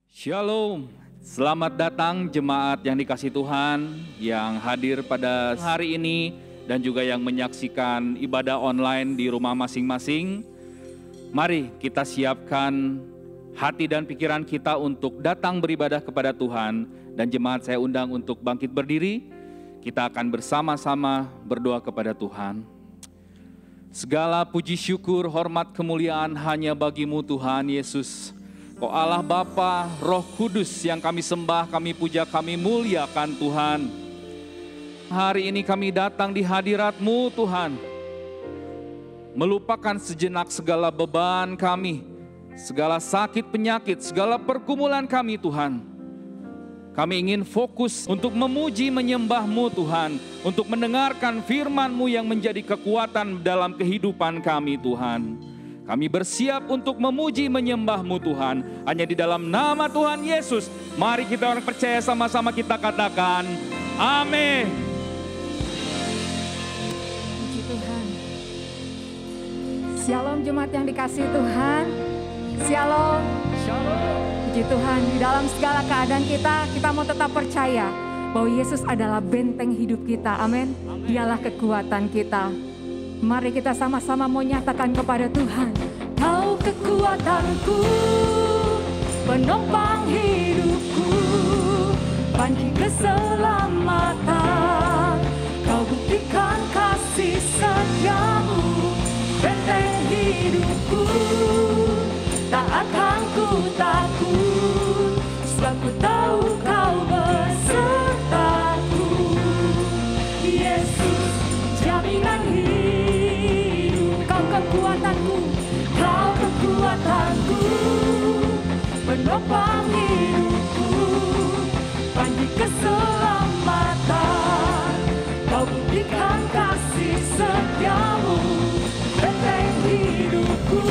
Shalom, selamat datang jemaat yang dikasihi Tuhan yang hadir pada hari ini dan juga yang menyaksikan ibadah online di rumah masing-masing. Mari kita siapkan hati dan pikiran kita untuk datang beribadah kepada Tuhan. Dan jemaat saya undang untuk bangkit berdiri, kita akan bersama-sama berdoa kepada Tuhan. Segala puji syukur, hormat, kemuliaan hanya bagi-Mu Tuhan Yesus. Kau Allah Bapa, Roh Kudus yang kami sembah, kami puja, kami muliakan Tuhan. Hari ini kami datang di hadirat-Mu Tuhan. Melupakan sejenak segala beban kami, segala sakit penyakit, segala pergumulan kami Tuhan. Kami ingin fokus untuk memuji menyembah-Mu Tuhan, untuk mendengarkan firman-Mu yang menjadi kekuatan dalam kehidupan kami Tuhan. Kami bersiap untuk memuji menyembah-Mu Tuhan. Hanya di dalam nama Tuhan Yesus. Mari kita orang percaya sama-sama kita katakan. Amin. Puji Tuhan. Shalom jemaat yang dikasihi Tuhan. Shalom. Shalom. Puji Tuhan. Di dalam segala keadaan kita mau tetap percaya bahwa Yesus adalah benteng hidup kita. Amin. Dialah kekuatan kita. Mari kita sama-sama mau nyatakan kepada Tuhan. Kau kekuatanku, penopang hidupku, panji keselamatan. Kau buktikan kasih setiamu, benteng hidupku. Tak akan ku takut, sebab ku tahu kau besertaku. Yesus, jaminan hidup. Kekuatanku, penopang hidupku, panji keselamatan. Kau buktikan kasih setiamu, benteng hidupku.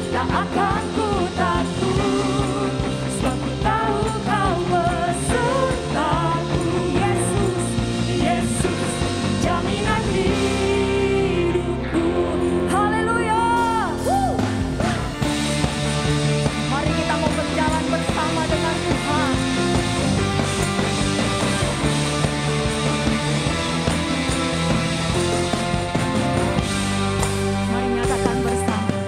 Tak akan ku takut, sebab ku tahu kau besertaku. Yesus, Yesus, jaminan hidupku. Haleluya. Mari kita mau berjalan bersama dengan Tuhan. Mari nyatakan bersama.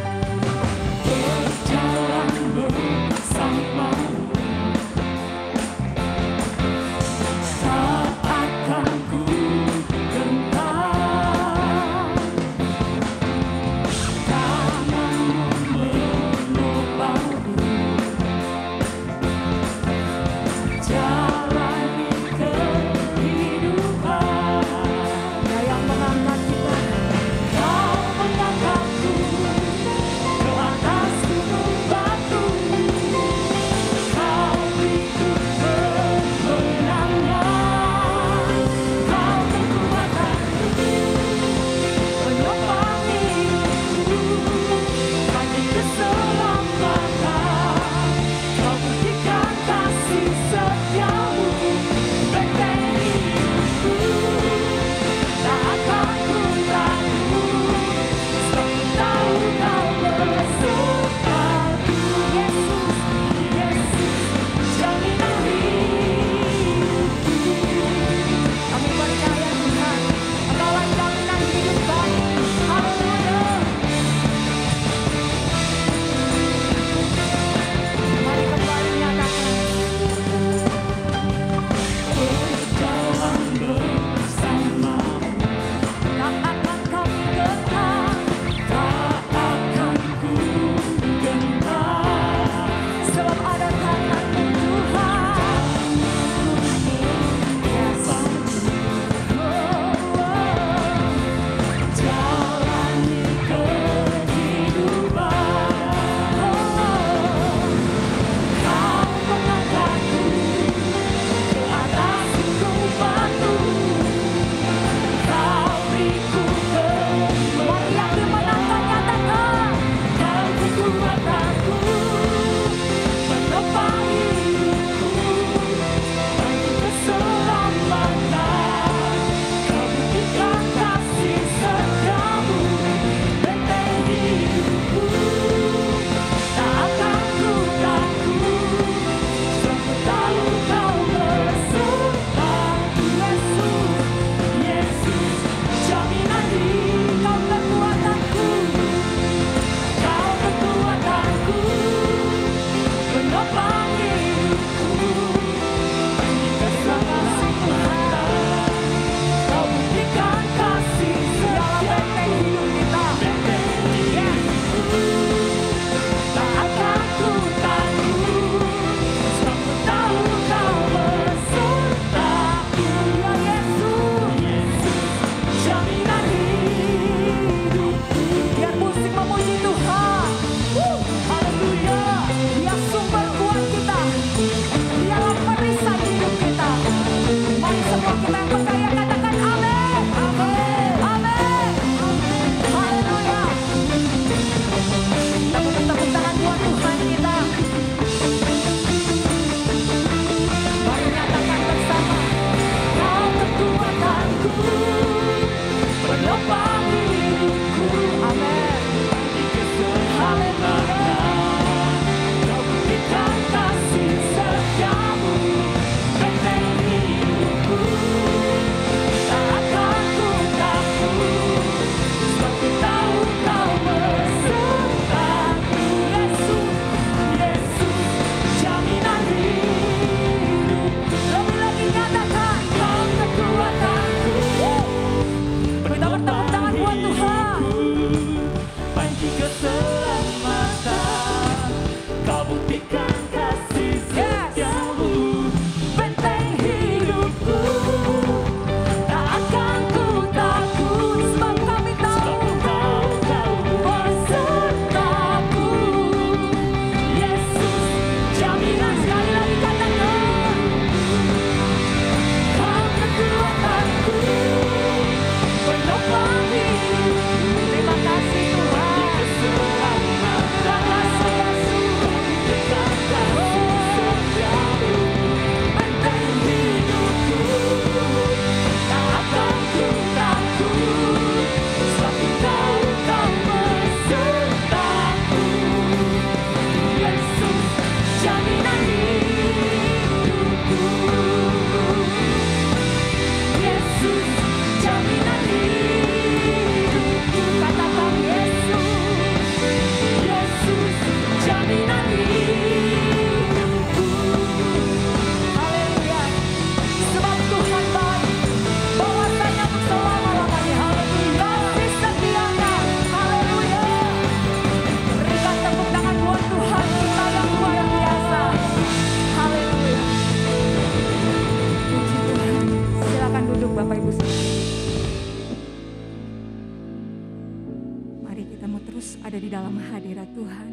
terus ada di dalam hadirat Tuhan.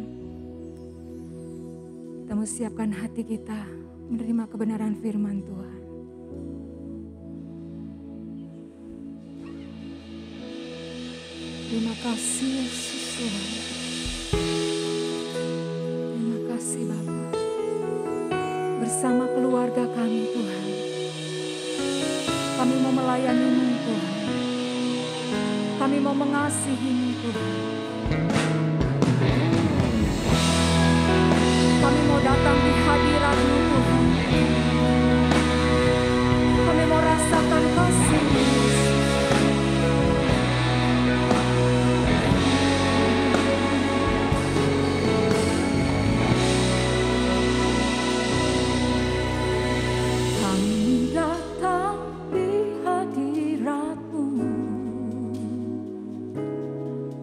Kita mau siapkan hati kita menerima kebenaran firman Tuhan. Terima kasih Yesus Tuhan. Terima kasih Bapa. Bersama keluarga kami Tuhan, kami mau melayani-Mu Tuhan. Kami mau mengasihi-Mu Tuhan. Kami mau datang di hadirat-Mu Tuhan. Kami mau rasakan kasih-Mu Yesus. Kami datang di hadirat-Mu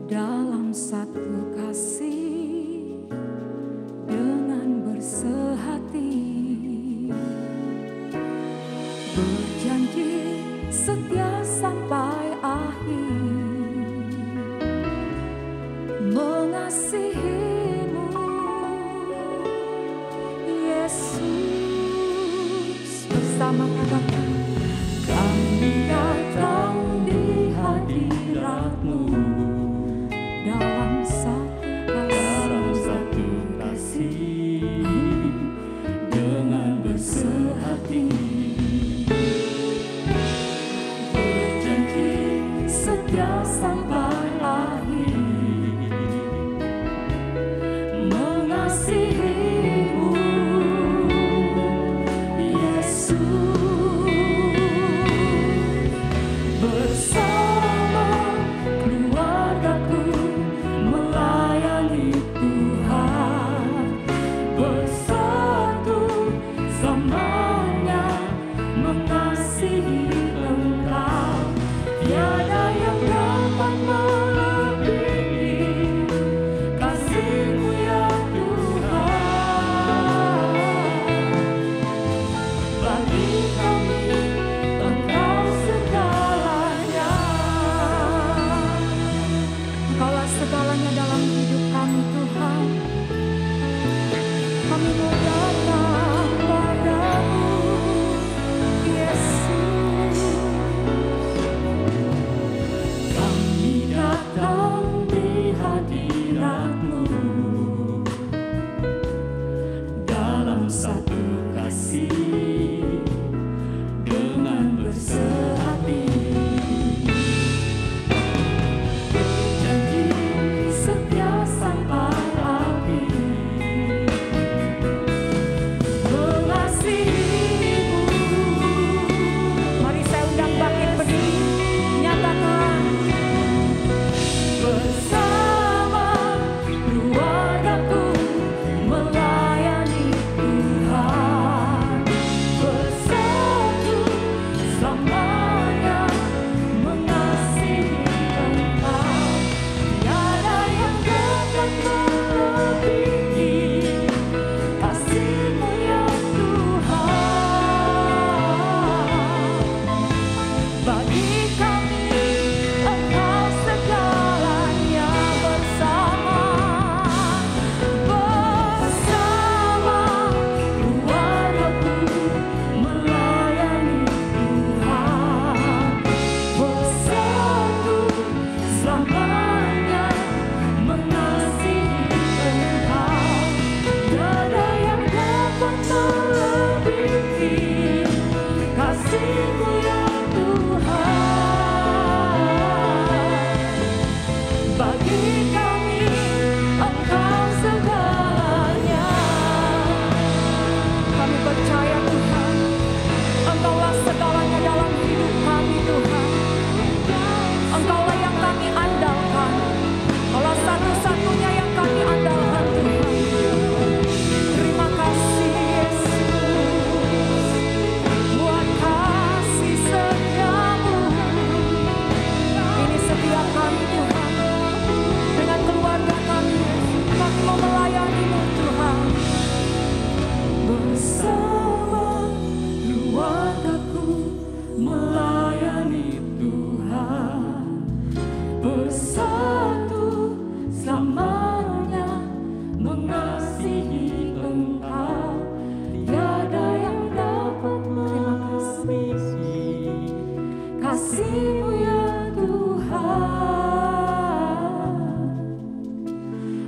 dalam satu kasih dengan bersehati, berjanji setia sampai akhir, mengasihi-Mu Yesus. Bersama kata kami datang di hadirat-Mu dalam satu kasih dengan bersehati, berjanji setia sampai akhir, mengasihi-Mu Yesus.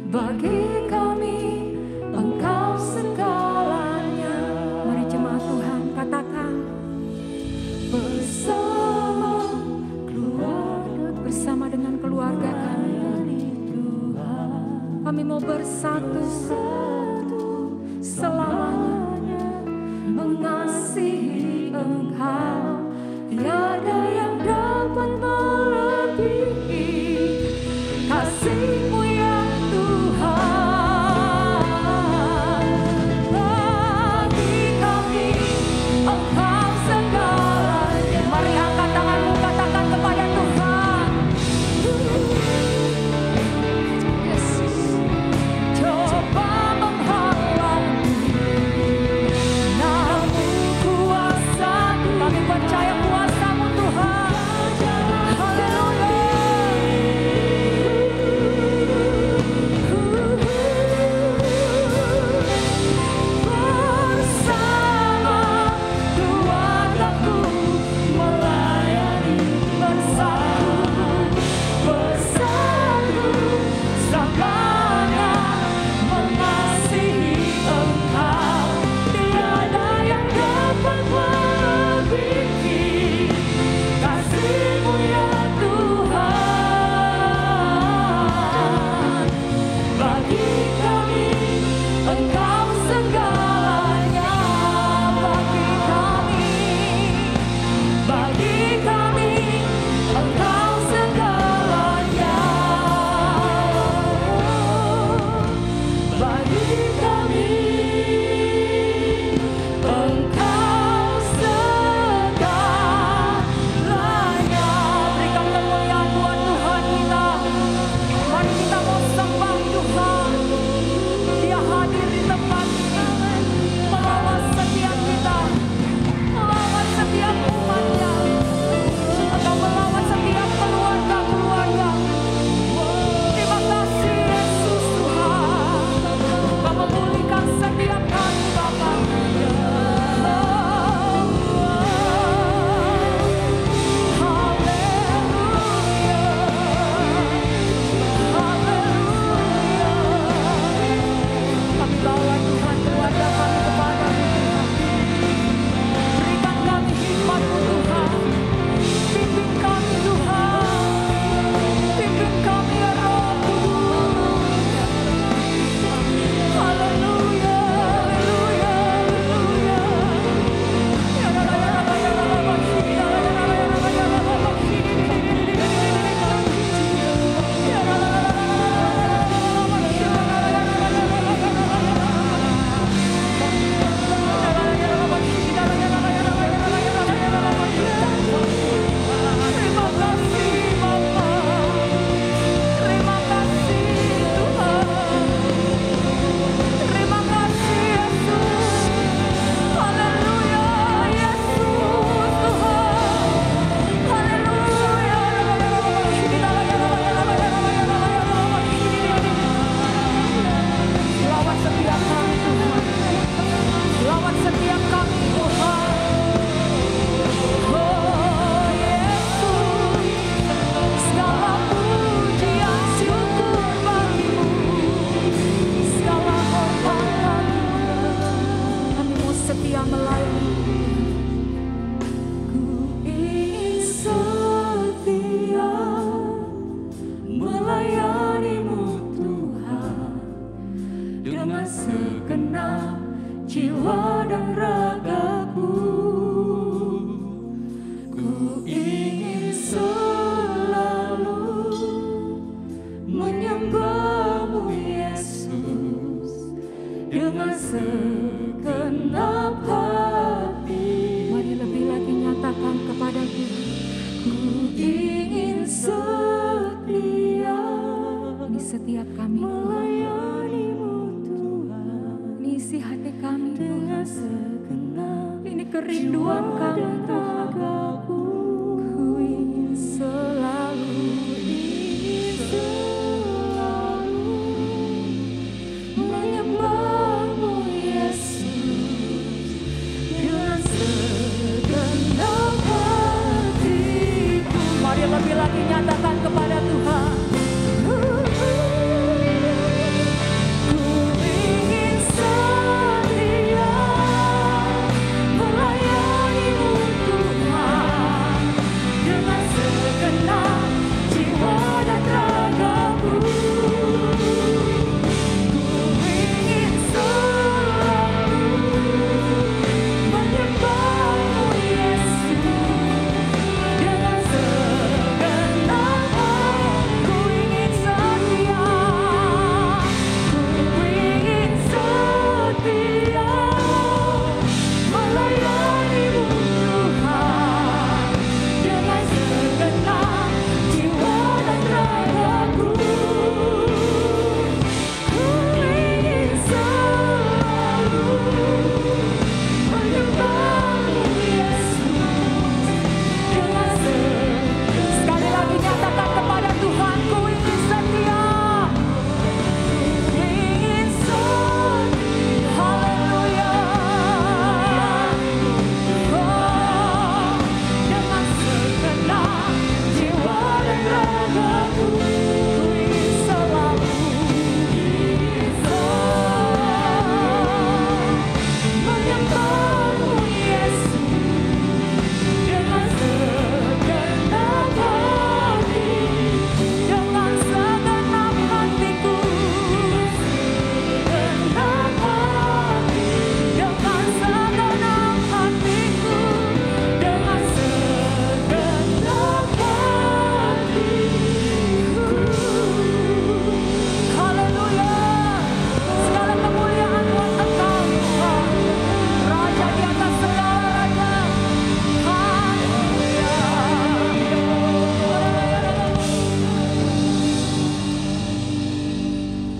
Bagi kami Engkau segalanya. Mari jemaat Tuhan katakan, bersama keluarga, bersama dengan keluarga kami mau bersatu selamanya mengasihi Engkau. Tiada yang dapat melebihi kasih-Mu ya Tuhan. Bagi kami Engkau segalanya. Mari angkat tanganmu, katakan kepada Tuhan. Yesus, coba menghalangi, namun kuasa kami percaya kuasa-Mu Tuhan. Bersama keluargaku melayani, bersatu selamanya mengasihi Engkau. Tiada yang dapat melebihi kasih-Mu ya Tuhan. Bagi kami Engkau segalanya. Bagi kami Engkau segalanya. Bagi kami Engkau segalanya. Berikan kemuliaan buat Tuhan kita. Mari kita mau sembah Tuhan. Dia hadir di tempat ini, melawat setiap kita, melawat setiap umatnya, atau melawat setiap keluarga-keluarga. Terima kasih Yesus Tuhan, Kau memulihkan setiap kami Bapa. Kami bawa Tuhan keluarga kami kepada-Mu Tuhan. Berikan kami hikmat-Mu Tuhan. Pimpin kami Tuhan. Pimpin kami ya Roh Kudus. Haleluya, haleluya, haleluya. Terima kasih Bapa. Terima kasih Tuhan. Terima kasih Yesus. Haleluya Yesus Tuhan. Haleluya. Lawat setiap kami Tuhan. Lawat setiap kami Tuhan. Oh Yesus, segala pujian syukur bagi-Mu, segala hormat kami mau setia melayani. Ku ingin setia melayani-Mu Tuhan, dengan segenap jiwa dan ragaku. Ku ingin selalu menyembah-Mu Yesus, dengan segenap hati. Mari lebih lagi nyatakan kepada Tuhan. Ku ingin setia di setiap kami melayani-Mu Tuhan. Isi hati kami dengan segenap. Ini kerinduan kami Tuhan. Ku ingin selalu menyembah-Mu Yesus, dengan segenap hatiku. Mari lebih lagi nyatakan kepada Tuhan.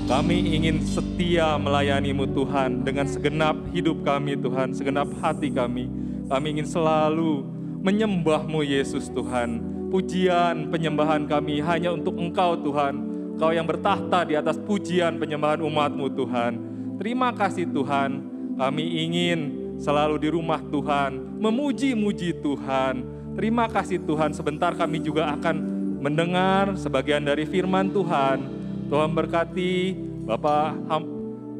Kami ingin setia melayani-Mu Tuhan dengan segenap hidup kami Tuhan, segenap hati kami. Kami ingin selalu menyembah-Mu Yesus Tuhan. Pujian penyembahan kami hanya untuk Engkau Tuhan. Engkau yang bertahta di atas pujian penyembahan umat-Mu Tuhan. Terima kasih Tuhan, kami ingin selalu di rumah Tuhan, memuji-muji Tuhan. Terima kasih Tuhan, sebentar kami juga akan mendengar sebagian dari firman Tuhan. Tuhan berkati Bapak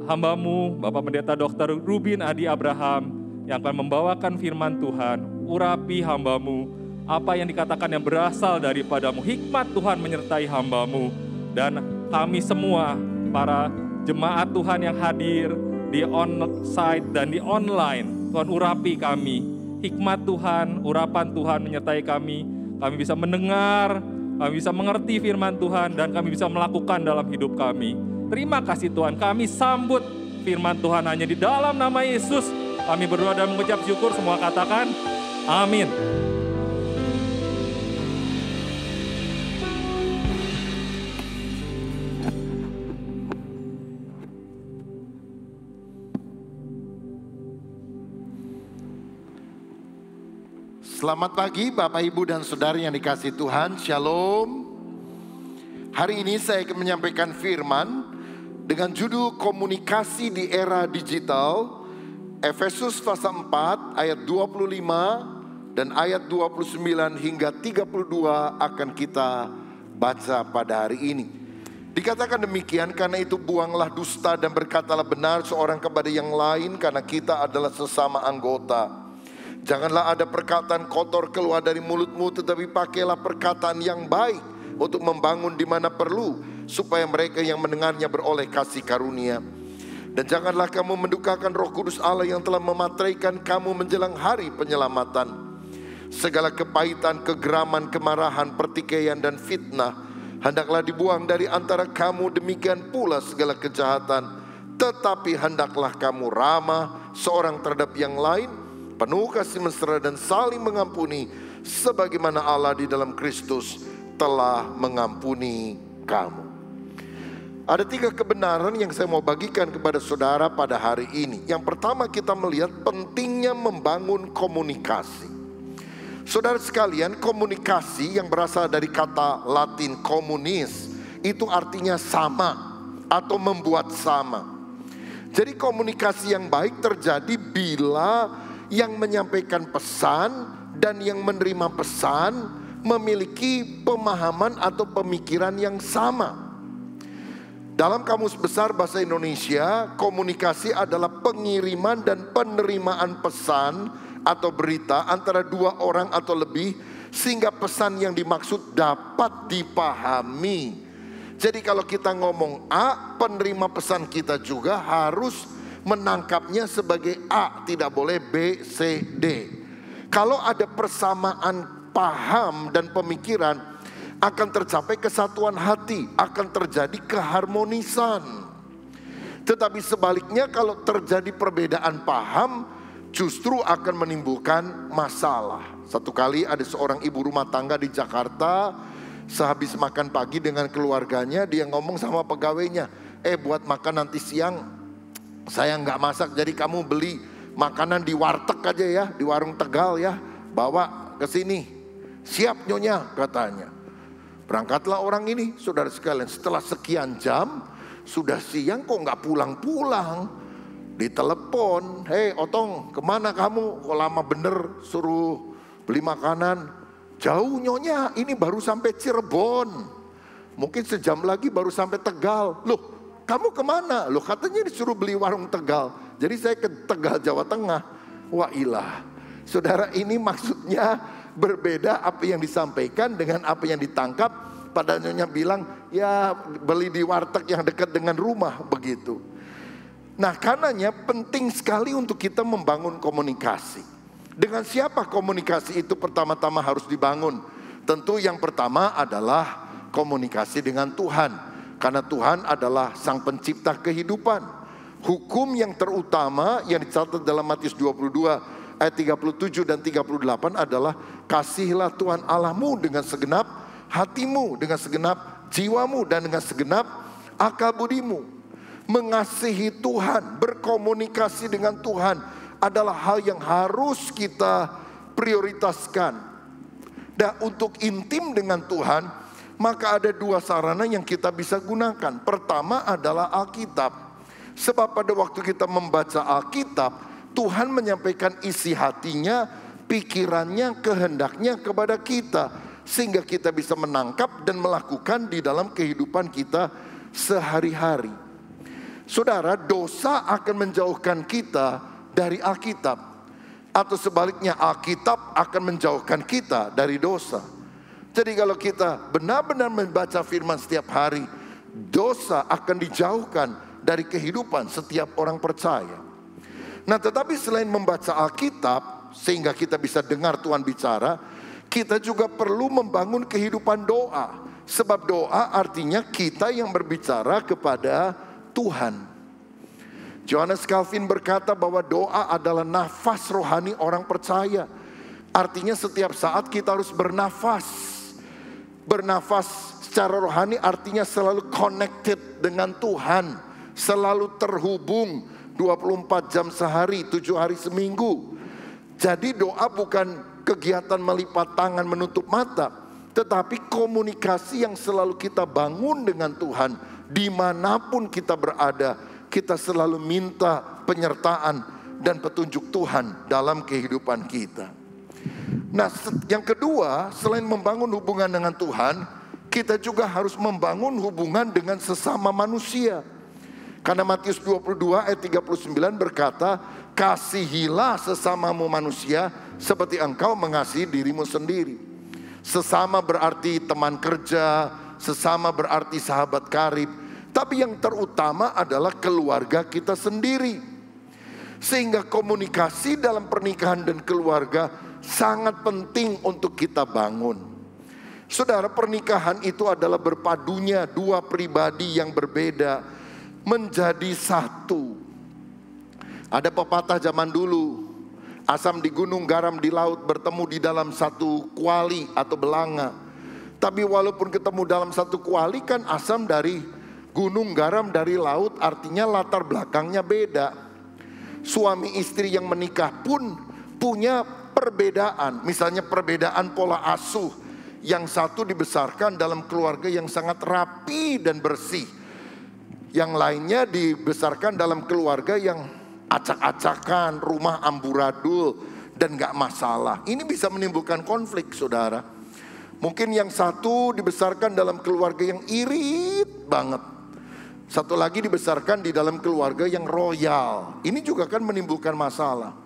hamba-Mu, Bapak Pendeta Dr. Rubin Adi Abraham, yang akan membawakan firman Tuhan. Urapi hamba-Mu, apa yang dikatakan yang berasal daripada-Mu. Hikmat Tuhan menyertai hamba-Mu. Dan kami semua, para jemaat Tuhan yang hadir di on-site dan di online, Tuhan urapi kami. Hikmat Tuhan, urapan Tuhan menyertai kami. Kami bisa mendengar, kami bisa mengerti firman Tuhan, dan kami bisa melakukan dalam hidup kami. Terima kasih Tuhan, kami sambut firman Tuhan hanya di dalam nama Yesus. Kami berdoa dan mengucap syukur, semua katakan amin. Selamat pagi Bapak Ibu dan Saudara yang dikasihi Tuhan, Shalom. Hari ini saya akan menyampaikan firman dengan judul komunikasi di era digital. Efesus pasal 4 ayat 25 dan ayat 29 hingga 32 akan kita baca pada hari ini. Dikatakan demikian, karena itu buanglah dusta dan berkatalah benar seorang kepada yang lain, karena kita adalah sesama anggota. Janganlah ada perkataan kotor keluar dari mulutmu, tetapi pakailah perkataan yang baik untuk membangun di mana perlu, supaya mereka yang mendengarnya beroleh kasih karunia. Dan janganlah kamu mendukakan Roh Kudus Allah yang telah memateraikan kamu menjelang hari penyelamatan. Segala kepahitan, kegeraman, kemarahan, pertikaian dan fitnah hendaklah dibuang dari antara kamu, demikian pula segala kejahatan. Tetapi hendaklah kamu ramah seorang terhadap yang lain, penuh kasih mesra dan saling mengampuni, sebagaimana Allah di dalam Kristus telah mengampuni kamu. Ada 3 kebenaran yang saya mau bagikan kepada saudara pada hari ini. Yang pertama, kita melihat pentingnya membangun komunikasi. Saudara sekalian, komunikasi yang berasal dari kata Latin communis, itu artinya sama atau membuat sama. Jadi komunikasi yang baik terjadi bila yang menyampaikan pesan dan yang menerima pesan memiliki pemahaman atau pemikiran yang sama. Dalam Kamus Besar Bahasa Indonesia, komunikasi adalah pengiriman dan penerimaan pesan atau berita antara 2 orang atau lebih, sehingga pesan yang dimaksud dapat dipahami. Jadi kalau kita ngomong A, penerima pesan kita juga harus menangkapnya sebagai A, tidak boleh B, C, D. Kalau ada persamaan paham dan pemikiran, akan tercapai kesatuan hati, akan terjadi keharmonisan. Tetapi sebaliknya, kalau terjadi perbedaan paham, justru akan menimbulkan masalah. Satu kali ada seorang ibu rumah tangga di Jakarta, sehabis makan pagi dengan keluarganya, dia ngomong sama pegawainya, buat makan nanti siang saya nggak masak, jadi kamu beli makanan di warteg aja ya, di warung Tegal ya, bawa ke sini. Siap nyonya, katanya. Berangkatlah orang ini, saudara sekalian. Setelah sekian jam, sudah siang kok nggak pulang-pulang. Ditelepon, hei Otong, kemana kamu? Kok lama bener suruh beli makanan? Jauh nyonya, ini baru sampai Cirebon. Mungkin sejam lagi baru sampai Tegal. Loh, kamu kemana? Loh, katanya disuruh beli warung Tegal. Jadi saya ke Tegal, Jawa Tengah. Wah ilah, saudara, ini maksudnya berbeda apa yang disampaikan dengan apa yang ditangkap. Pada nyonya bilang, ya beli di warteg yang dekat dengan rumah, begitu. Nah, karenanya penting sekali untuk kita membangun komunikasi. Dengan siapa komunikasi itu pertama-tama harus dibangun? Tentu yang pertama adalah komunikasi dengan Tuhan. Karena Tuhan adalah sang pencipta kehidupan. Hukum yang terutama yang dicatat dalam Matius 22 ayat 37 dan 38 adalah kasihilah Tuhan Allahmu dengan segenap hatimu, dengan segenap jiwamu, dan dengan segenap akal budimu. mengasihi Tuhan, berkomunikasi dengan Tuhan adalah hal yang harus kita prioritaskan. Dan untuk intim dengan Tuhan, maka ada dua sarana yang kita bisa gunakan. Pertama adalah Alkitab. Sebab pada waktu kita membaca Alkitab, Tuhan menyampaikan isi hatinya, pikirannya, kehendaknya kepada kita, sehingga kita bisa menangkap dan melakukan di dalam kehidupan kita sehari-hari. Saudara, dosa akan menjauhkan kita dari Alkitab, atau sebaliknya Alkitab akan menjauhkan kita dari dosa. Jadi kalau kita benar-benar membaca firman setiap hari, dosa akan dijauhkan dari kehidupan setiap orang percaya. Nah, tetapi selain membaca Alkitab sehingga kita bisa dengar Tuhan bicara, kita juga perlu membangun kehidupan doa. Sebab doa artinya kita yang berbicara kepada Tuhan. Johannes Calvin berkata bahwa doa adalah nafas rohani orang percaya. Artinya setiap saat kita harus bernafas. Bernafas secara rohani artinya selalu connected dengan Tuhan. Selalu terhubung 24 jam sehari, 7 hari seminggu. Jadi doa bukan kegiatan melipat tangan menutup mata, tetapi komunikasi yang selalu kita bangun dengan Tuhan. Dimanapun kita berada, kita selalu minta penyertaan dan petunjuk Tuhan dalam kehidupan kita. Nah, yang kedua, selain membangun hubungan dengan Tuhan, kita juga harus membangun hubungan dengan sesama manusia. Karena Matius 22 ayat 39 berkata, kasihilah sesamamu manusia seperti engkau mengasihi dirimu sendiri. Sesama berarti teman kerja, sesama berarti sahabat karib. Tapi yang terutama adalah keluarga kita sendiri. Sehingga komunikasi dalam pernikahan dan keluarga sangat penting untuk kita bangun. Saudara, pernikahan itu adalah berpadunya dua pribadi yang berbeda menjadi satu. Ada pepatah zaman dulu, asam di gunung, garam di laut bertemu di dalam satu kuali atau belanga. Tapi walaupun ketemu dalam satu kuali, kan asam dari gunung, garam dari laut, artinya latar belakangnya beda. Suami istri yang menikah pun punya perbedaan. Misalnya perbedaan pola asuh. Yang satu dibesarkan dalam keluarga yang sangat rapi dan bersih. Yang lainnya dibesarkan dalam keluarga yang acak-acakan, rumah amburadul dan gak masalah. Ini bisa menimbulkan konflik, saudara. Mungkin yang satu dibesarkan dalam keluarga yang irit banget. Satu lagi dibesarkan di dalam keluarga yang royal. Ini juga kan menimbulkan masalah.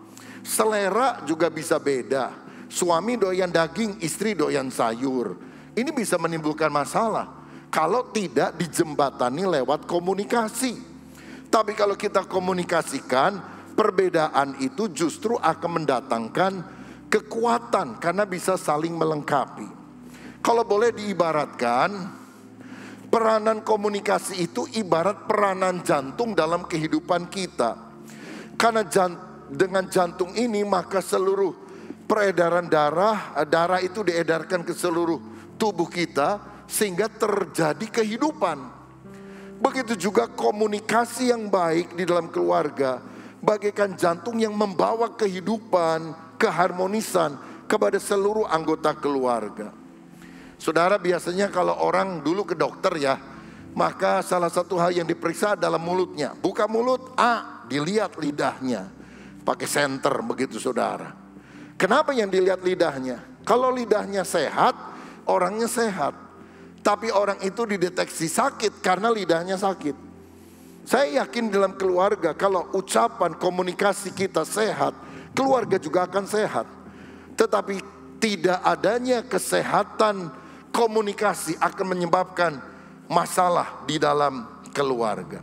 Selera juga bisa beda. Suami doyan daging, istri doyan sayur. Ini bisa menimbulkan masalah kalau tidak dijembatani lewat komunikasi. Tapi kalau kita komunikasikan, perbedaan itu justru akan mendatangkan kekuatan karena bisa saling melengkapi. Kalau boleh diibaratkan, peranan komunikasi itu ibarat peranan jantung dalam kehidupan kita. Karena dengan jantung ini maka seluruh peredaran darah itu diedarkan ke seluruh tubuh kita sehingga terjadi kehidupan. Begitu juga komunikasi yang baik di dalam keluarga bagaikan jantung yang membawa kehidupan, keharmonisan kepada seluruh anggota keluarga. Saudara, biasanya kalau orang dulu ke dokter ya, maka salah satu hal yang diperiksa adalah mulutnya. Buka mulut, dilihat lidahnya. Pakai senter begitu, saudara. Kenapa yang dilihat lidahnya? Kalau lidahnya sehat, orangnya sehat. Tapi orang itu dideteksi sakit karena lidahnya sakit. Saya yakin dalam keluarga kalau ucapan komunikasi kita sehat, keluarga juga akan sehat. Tetapi tidak adanya kesehatan komunikasi akan menyebabkan masalah di dalam keluarga.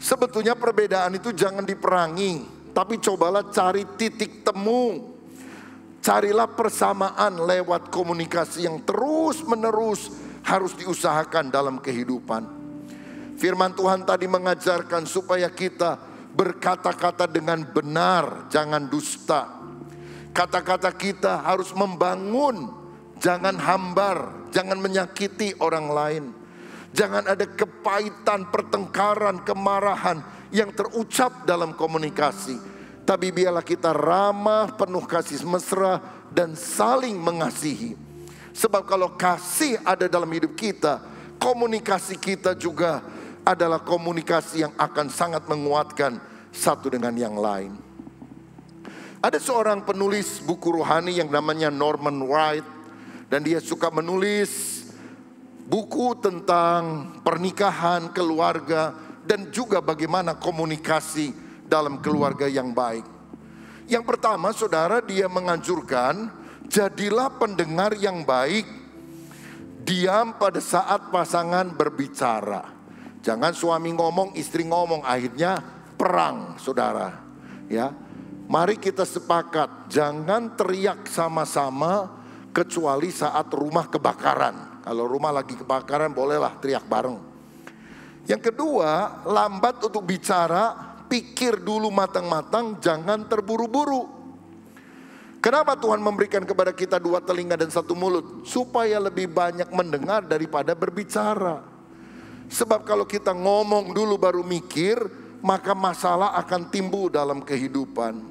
Sebetulnya perbedaan itu jangan diperangi, tapi cobalah cari titik temu. Carilah persamaan lewat komunikasi yang terus-menerus harus diusahakan dalam kehidupan. Firman Tuhan tadi mengajarkan supaya kita berkata-kata dengan benar, jangan dusta. Kata-kata kita harus membangun, jangan hambar, jangan menyakiti orang lain. Jangan ada kepahitan, pertengkaran, kemarahan yang terucap dalam komunikasi. Tapi biarlah kita ramah, penuh kasih mesra, dan saling mengasihi. Sebab kalau kasih ada dalam hidup kita, komunikasi kita juga adalah komunikasi yang akan sangat menguatkan satu dengan yang lain. Ada seorang penulis buku rohani yang namanya Norman Wright. Dan dia suka menulis buku tentang pernikahan, keluarga, dan juga bagaimana komunikasi dalam keluarga yang baik. Yang pertama, saudara, dia menganjurkan, jadilah pendengar yang baik. Diam pada saat pasangan berbicara. Jangan suami ngomong, istri ngomong, akhirnya perang, saudara. Ya, mari kita sepakat, jangan teriak sama-sama kecuali saat rumah kebakaran. Kalau rumah lagi kebakaran bolehlah teriak bareng. Yang kedua, lambat untuk bicara, pikir dulu matang-matang, jangan terburu-buru. Kenapa Tuhan memberikan kepada kita 2 telinga dan 1 mulut? Supaya lebih banyak mendengar daripada berbicara. Sebab kalau kita ngomong dulu baru mikir, maka masalah akan timbul dalam kehidupan.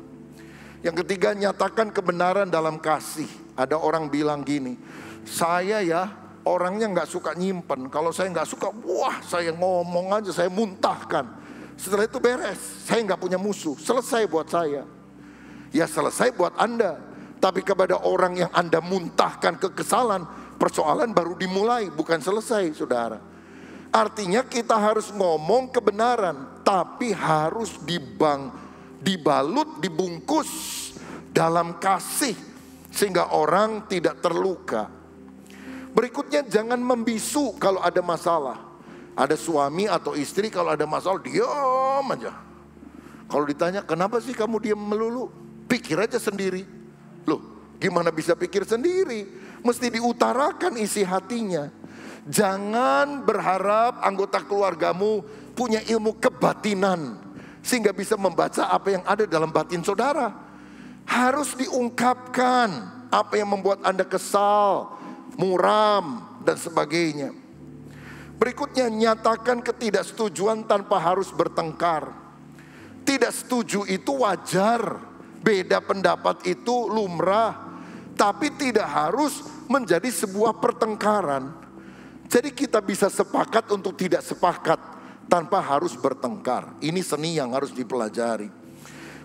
Yang ketiga, nyatakan kebenaran dalam kasih. Ada orang bilang gini, saya ya orangnya gak suka nyimpen. Kalau saya gak suka, wah saya ngomong aja, saya muntahkan. Setelah itu beres, saya gak punya musuh, selesai buat saya. Ya selesai buat Anda. Tapi kepada orang yang Anda muntahkan kekesalan, persoalan baru dimulai, bukan selesai, saudara. Artinya kita harus ngomong kebenaran, tapi harus dibalut, dibungkus dalam kasih, sehingga orang tidak terluka. Berikutnya, jangan membisu kalau ada masalah. Ada suami atau istri kalau ada masalah diam aja. Kalau ditanya kenapa sih kamu diam melulu, pikir aja sendiri. Loh, gimana bisa pikir sendiri? Mesti diutarakan isi hatinya. Jangan berharap anggota keluargamu punya ilmu kebatinan sehingga bisa membaca apa yang ada dalam batin saudara. Harus diungkapkan apa yang membuat Anda kesal, muram, dan sebagainya. Berikutnya, nyatakan ketidaksetujuan tanpa harus bertengkar. Tidak setuju itu wajar, beda pendapat itu lumrah, tapi tidak harus menjadi sebuah pertengkaran. Jadi kita bisa sepakat untuk tidak sepakat tanpa harus bertengkar. Ini seni yang harus dipelajari.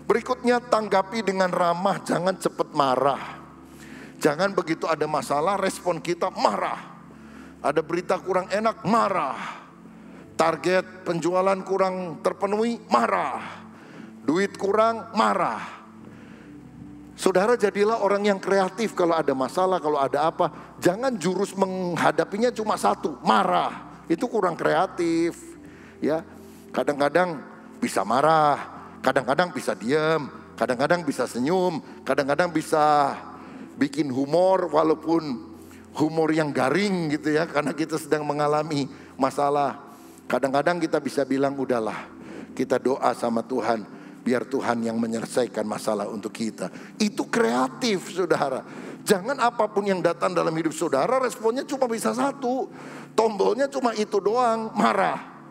Berikutnya, tanggapi dengan ramah, jangan cepat marah. Jangan begitu ada masalah, respon kita marah. Ada berita kurang enak, marah. Target penjualan kurang terpenuhi, marah. Duit kurang, marah. Saudara, jadilah orang yang kreatif kalau ada masalah, kalau ada apa. Jangan jurus menghadapinya cuma satu, marah. Itu kurang kreatif. Ya, kadang-kadang bisa marah, kadang-kadang bisa diam, kadang-kadang bisa senyum, kadang-kadang bisa bikin humor walaupun humor yang garing gitu ya, karena kita sedang mengalami masalah. Kadang-kadang kita bisa bilang udahlah, kita doa sama Tuhan, biar Tuhan yang menyelesaikan masalah untuk kita. Itu kreatif, saudara. Jangan apapun yang datang dalam hidup saudara, responnya cuma bisa satu, tombolnya cuma itu doang, marah.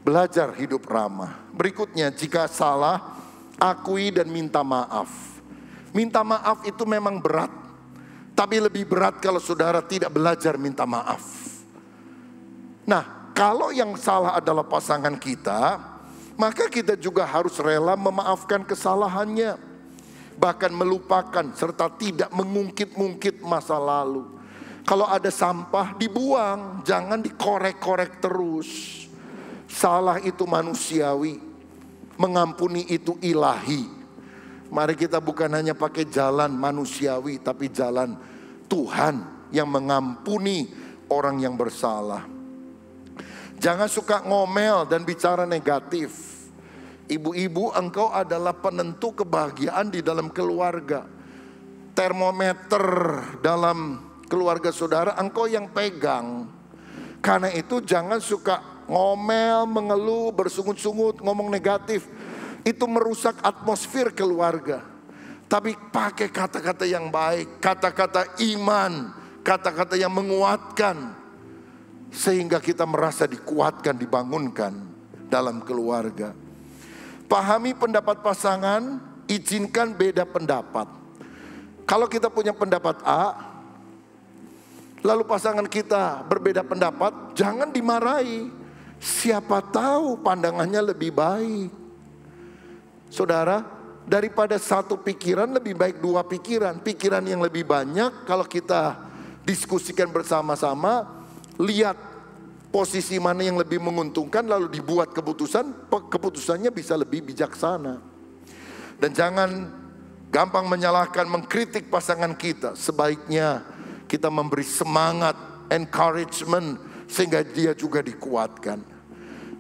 Belajar hidup ramah. Berikutnya, jika salah, akui dan minta maaf. Minta maaf itu memang berat, tapi lebih berat kalau saudara tidak belajar minta maaf. Nah, kalau yang salah adalah pasangan kita, maka kita juga harus rela memaafkan kesalahannya. Bahkan melupakan serta tidak mengungkit-ungkit masa lalu. Kalau ada sampah dibuang, jangan dikorek-korek terus. Salah itu manusiawi, mengampuni itu ilahi. Mari kita bukan hanya pakai jalan manusiawi, tapi jalan Tuhan yang mengampuni orang yang bersalah. Jangan suka ngomel dan bicara negatif. Ibu-ibu, engkau adalah penentu kebahagiaan di dalam keluarga. Termometer dalam keluarga saudara, engkau yang pegang. Karena itu jangan suka ngomel, mengeluh, bersungut-sungut, ngomong negatif. Itu merusak atmosfer keluarga. Tapi pakai kata-kata yang baik, kata-kata iman, kata-kata yang menguatkan. sehingga kita merasa dikuatkan, dibangunkan dalam keluarga. Pahami pendapat pasangan, izinkan beda pendapat. Kalau kita punya pendapat A, lalu pasangan kita berbeda pendapat, jangan dimarahi. Siapa tahu pandangannya lebih baik. Saudara, daripada satu pikiran lebih baik dua pikiran. Pikiran yang lebih banyak kalau kita diskusikan bersama-sama, lihat posisi mana yang lebih menguntungkan lalu dibuat keputusan, keputusannya bisa lebih bijaksana. Dan jangan gampang menyalahkan, mengkritik pasangan kita. Sebaiknya kita memberi semangat, encouragement, sehingga dia juga dikuatkan.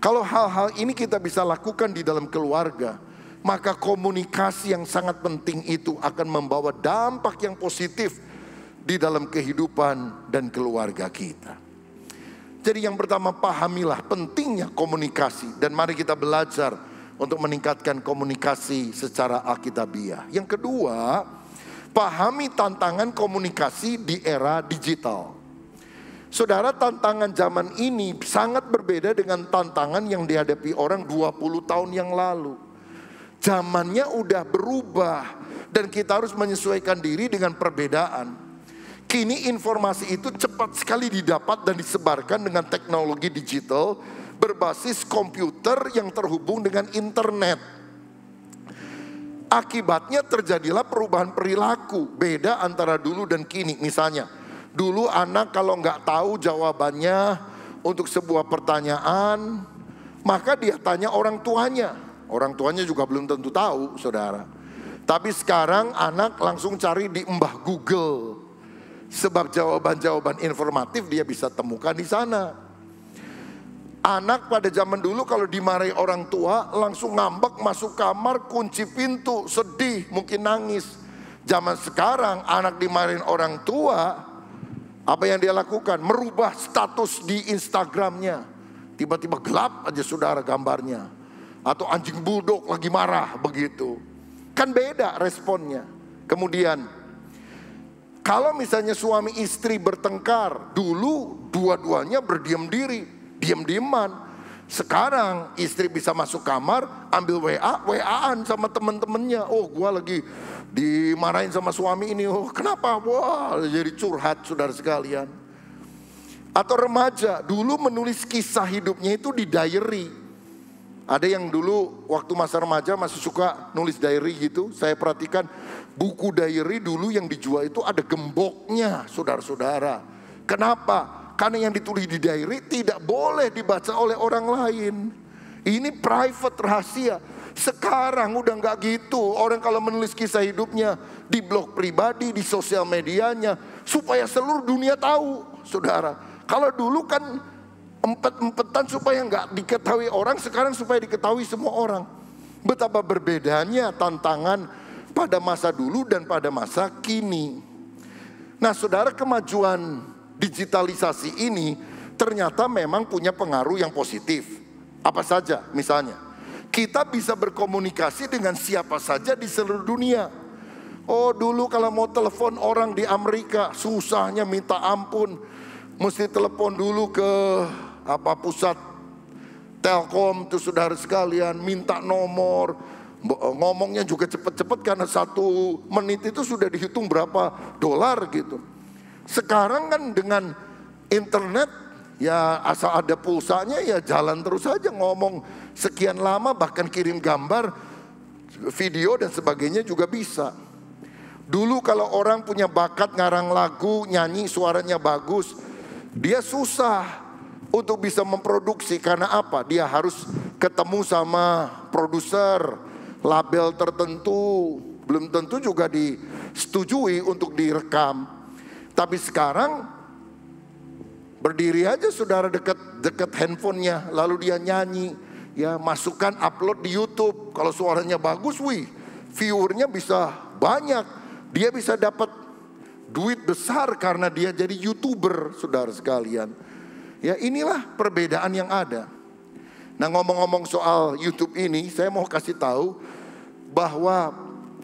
Kalau hal-hal ini kita bisa lakukan di dalam keluarga, maka komunikasi yang sangat penting itu akan membawa dampak yang positif di dalam kehidupan dan keluarga kita. Jadi yang pertama, pahamilah pentingnya komunikasi, dan mari kita belajar untuk meningkatkan komunikasi secara alkitabiah. Yang kedua, pahami tantangan komunikasi di era digital. Saudara, tantangan zaman ini sangat berbeda dengan tantangan yang dihadapi orang 20 tahun yang lalu. Zamannya udah berubah dan kita harus menyesuaikan diri dengan perbedaan. Kini informasi itu cepat sekali didapat dan disebarkan dengan teknologi digital berbasis komputer yang terhubung dengan internet. Akibatnya terjadilah perubahan perilaku, beda antara dulu dan kini. Misalnya, dulu anak kalau nggak tahu jawabannya untuk sebuah pertanyaan, maka dia tanya orang tuanya. Orang tuanya juga belum tentu tahu, saudara. Tapi sekarang anak langsung cari di mbah Google. Sebab jawaban-jawaban informatif dia bisa temukan di sana. Anak pada zaman dulu kalau dimarahi orang tua langsung ngambek, masuk kamar, kunci pintu, sedih, mungkin nangis. Zaman sekarang anak dimarahin orang tua, apa yang dia lakukan? Merubah status di Instagramnya. Tiba-tiba gelap aja saudara gambarnya. Atau anjing bulldog lagi marah begitu. Kan beda responnya. Kemudian, kalau misalnya suami istri bertengkar, dulu dua-duanya berdiam diri, diam-diaman. Sekarang istri bisa masuk kamar, ambil WA-an sama teman-temannya. Oh, gua lagi dimarahin sama suami ini. Oh, kenapa? Wah, jadi curhat saudara sekalian. Atau remaja, dulu menulis kisah hidupnya itu di diary. Ada yang dulu waktu masa remaja masih suka nulis diary gitu. Saya perhatikan buku diary dulu yang dijual itu ada gemboknya, saudara-saudara. Kenapa? Karena yang ditulis di diary tidak boleh dibaca oleh orang lain. Ini private, rahasia. Sekarang udah nggak gitu. Orang kalau menulis kisah hidupnya di blog pribadi, di sosial medianya, supaya seluruh dunia tahu, saudara. Kalau dulu kan empet-empetan supaya nggak diketahui orang, sekarang supaya diketahui semua orang. Betapa berbedanya tantangan pada masa dulu dan pada masa kini. Nah, saudara, kemajuan digitalisasi ini ternyata memang punya pengaruh yang positif. Apa saja? Misalnya, kita bisa berkomunikasi dengan siapa saja di seluruh dunia. Oh, dulu kalau mau telepon orang di Amerika susahnya minta ampun. Mesti telepon dulu ke pusat Telkom tuh saudara sekalian, minta nomor. Ngomongnya juga cepet-cepet karena 1 menit itu sudah dihitung berapa dolar gitu. Sekarang kan dengan internet ya asal ada pulsanya ya jalan terus saja, ngomong sekian lama, bahkan kirim gambar, video dan sebagainya juga bisa. Dulu kalau orang punya bakat ngarang lagu, nyanyi, suaranya bagus, dia susah untuk bisa memproduksi. Karena apa? Dia harus ketemu sama produser, label tertentu, belum tentu juga disetujui untuk direkam. Tapi sekarang berdiri aja saudara dekat handphonenya, lalu dia nyanyi, ya masukkan, upload di YouTube. Kalau suaranya bagus, viewernya bisa banyak, dia bisa dapat duit besar karena dia jadi YouTuber, saudara sekalian. Ya, inilah perbedaan yang ada. Nah, ngomong-ngomong soal YouTube ini, saya mau kasih tahu bahwa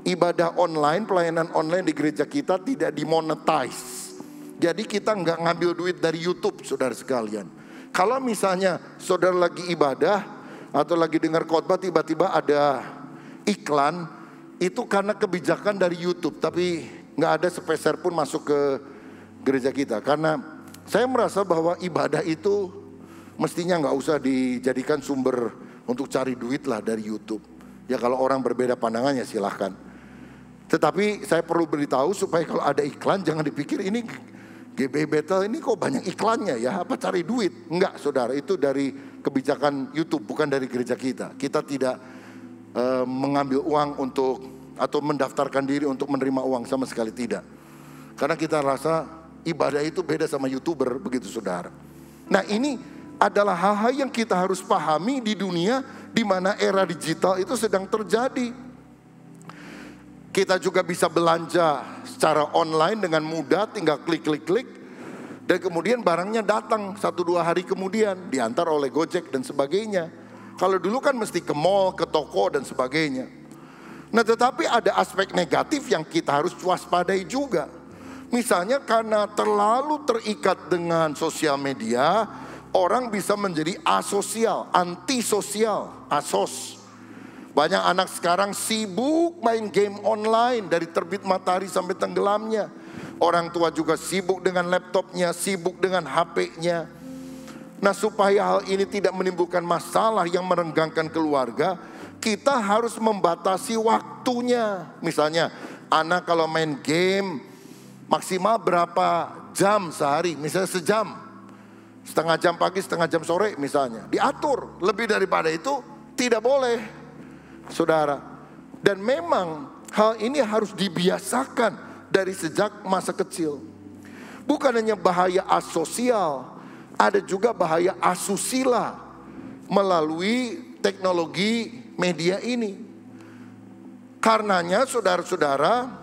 ibadah online, pelayanan online di gereja kita tidak dimonetize. Jadi kita nggak ngambil duit dari YouTube, saudara sekalian. Kalau misalnya saudara lagi ibadah atau lagi dengar khotbah tiba-tiba ada iklan, itu karena kebijakan dari YouTube, tapi nggak ada sepeser pun masuk ke gereja kita. Karena saya merasa bahwa ibadah itu mestinya nggak usah dijadikan sumber untuk cari duit lah dari YouTube. Ya kalau orang berbeda pandangannya silahkan. Tetapi saya perlu beritahu supaya kalau ada iklan jangan dipikir ini GB Bethel ini kok banyak iklannya ya, apa cari duit. Enggak saudara, itu dari kebijakan YouTube, bukan dari gereja kita. Kita tidak mengambil uang untuk atau mendaftarkan diri untuk menerima uang, sama sekali tidak. Karena kita rasa ibadah itu beda sama YouTuber, begitu saudara. Nah ini adalah hal-hal yang kita harus pahami di dunia di mana era digital itu sedang terjadi. Kita juga bisa belanja secara online dengan mudah, tinggal klik. Dan kemudian barangnya datang 1-2 hari kemudian, diantar oleh Gojek dan sebagainya. Kalau dulu kan mesti ke mall, ke toko dan sebagainya. Nah tetapi ada aspek negatif yang kita harus waspadai juga. Misalnya karena terlalu terikat dengan sosial media, orang bisa menjadi asosial, antisosial, asos. Banyak anak sekarang sibuk main game online dari terbit matahari sampai tenggelamnya. Orang tua juga sibuk dengan laptopnya, sibuk dengan HP-nya. Nah supaya hal ini tidak menimbulkan masalah yang merenggangkan keluarga, kita harus membatasi waktunya. Misalnya anak kalau main game maksimal berapa jam sehari, misalnya sejam. Setengah jam pagi, setengah jam sore misalnya. Diatur, lebih daripada itu tidak boleh, saudara. Dan memang hal ini harus dibiasakan dari sejak masa kecil. Bukan hanya bahaya asosial, ada juga bahaya asusila melalui teknologi media ini. Karenanya saudara-saudara,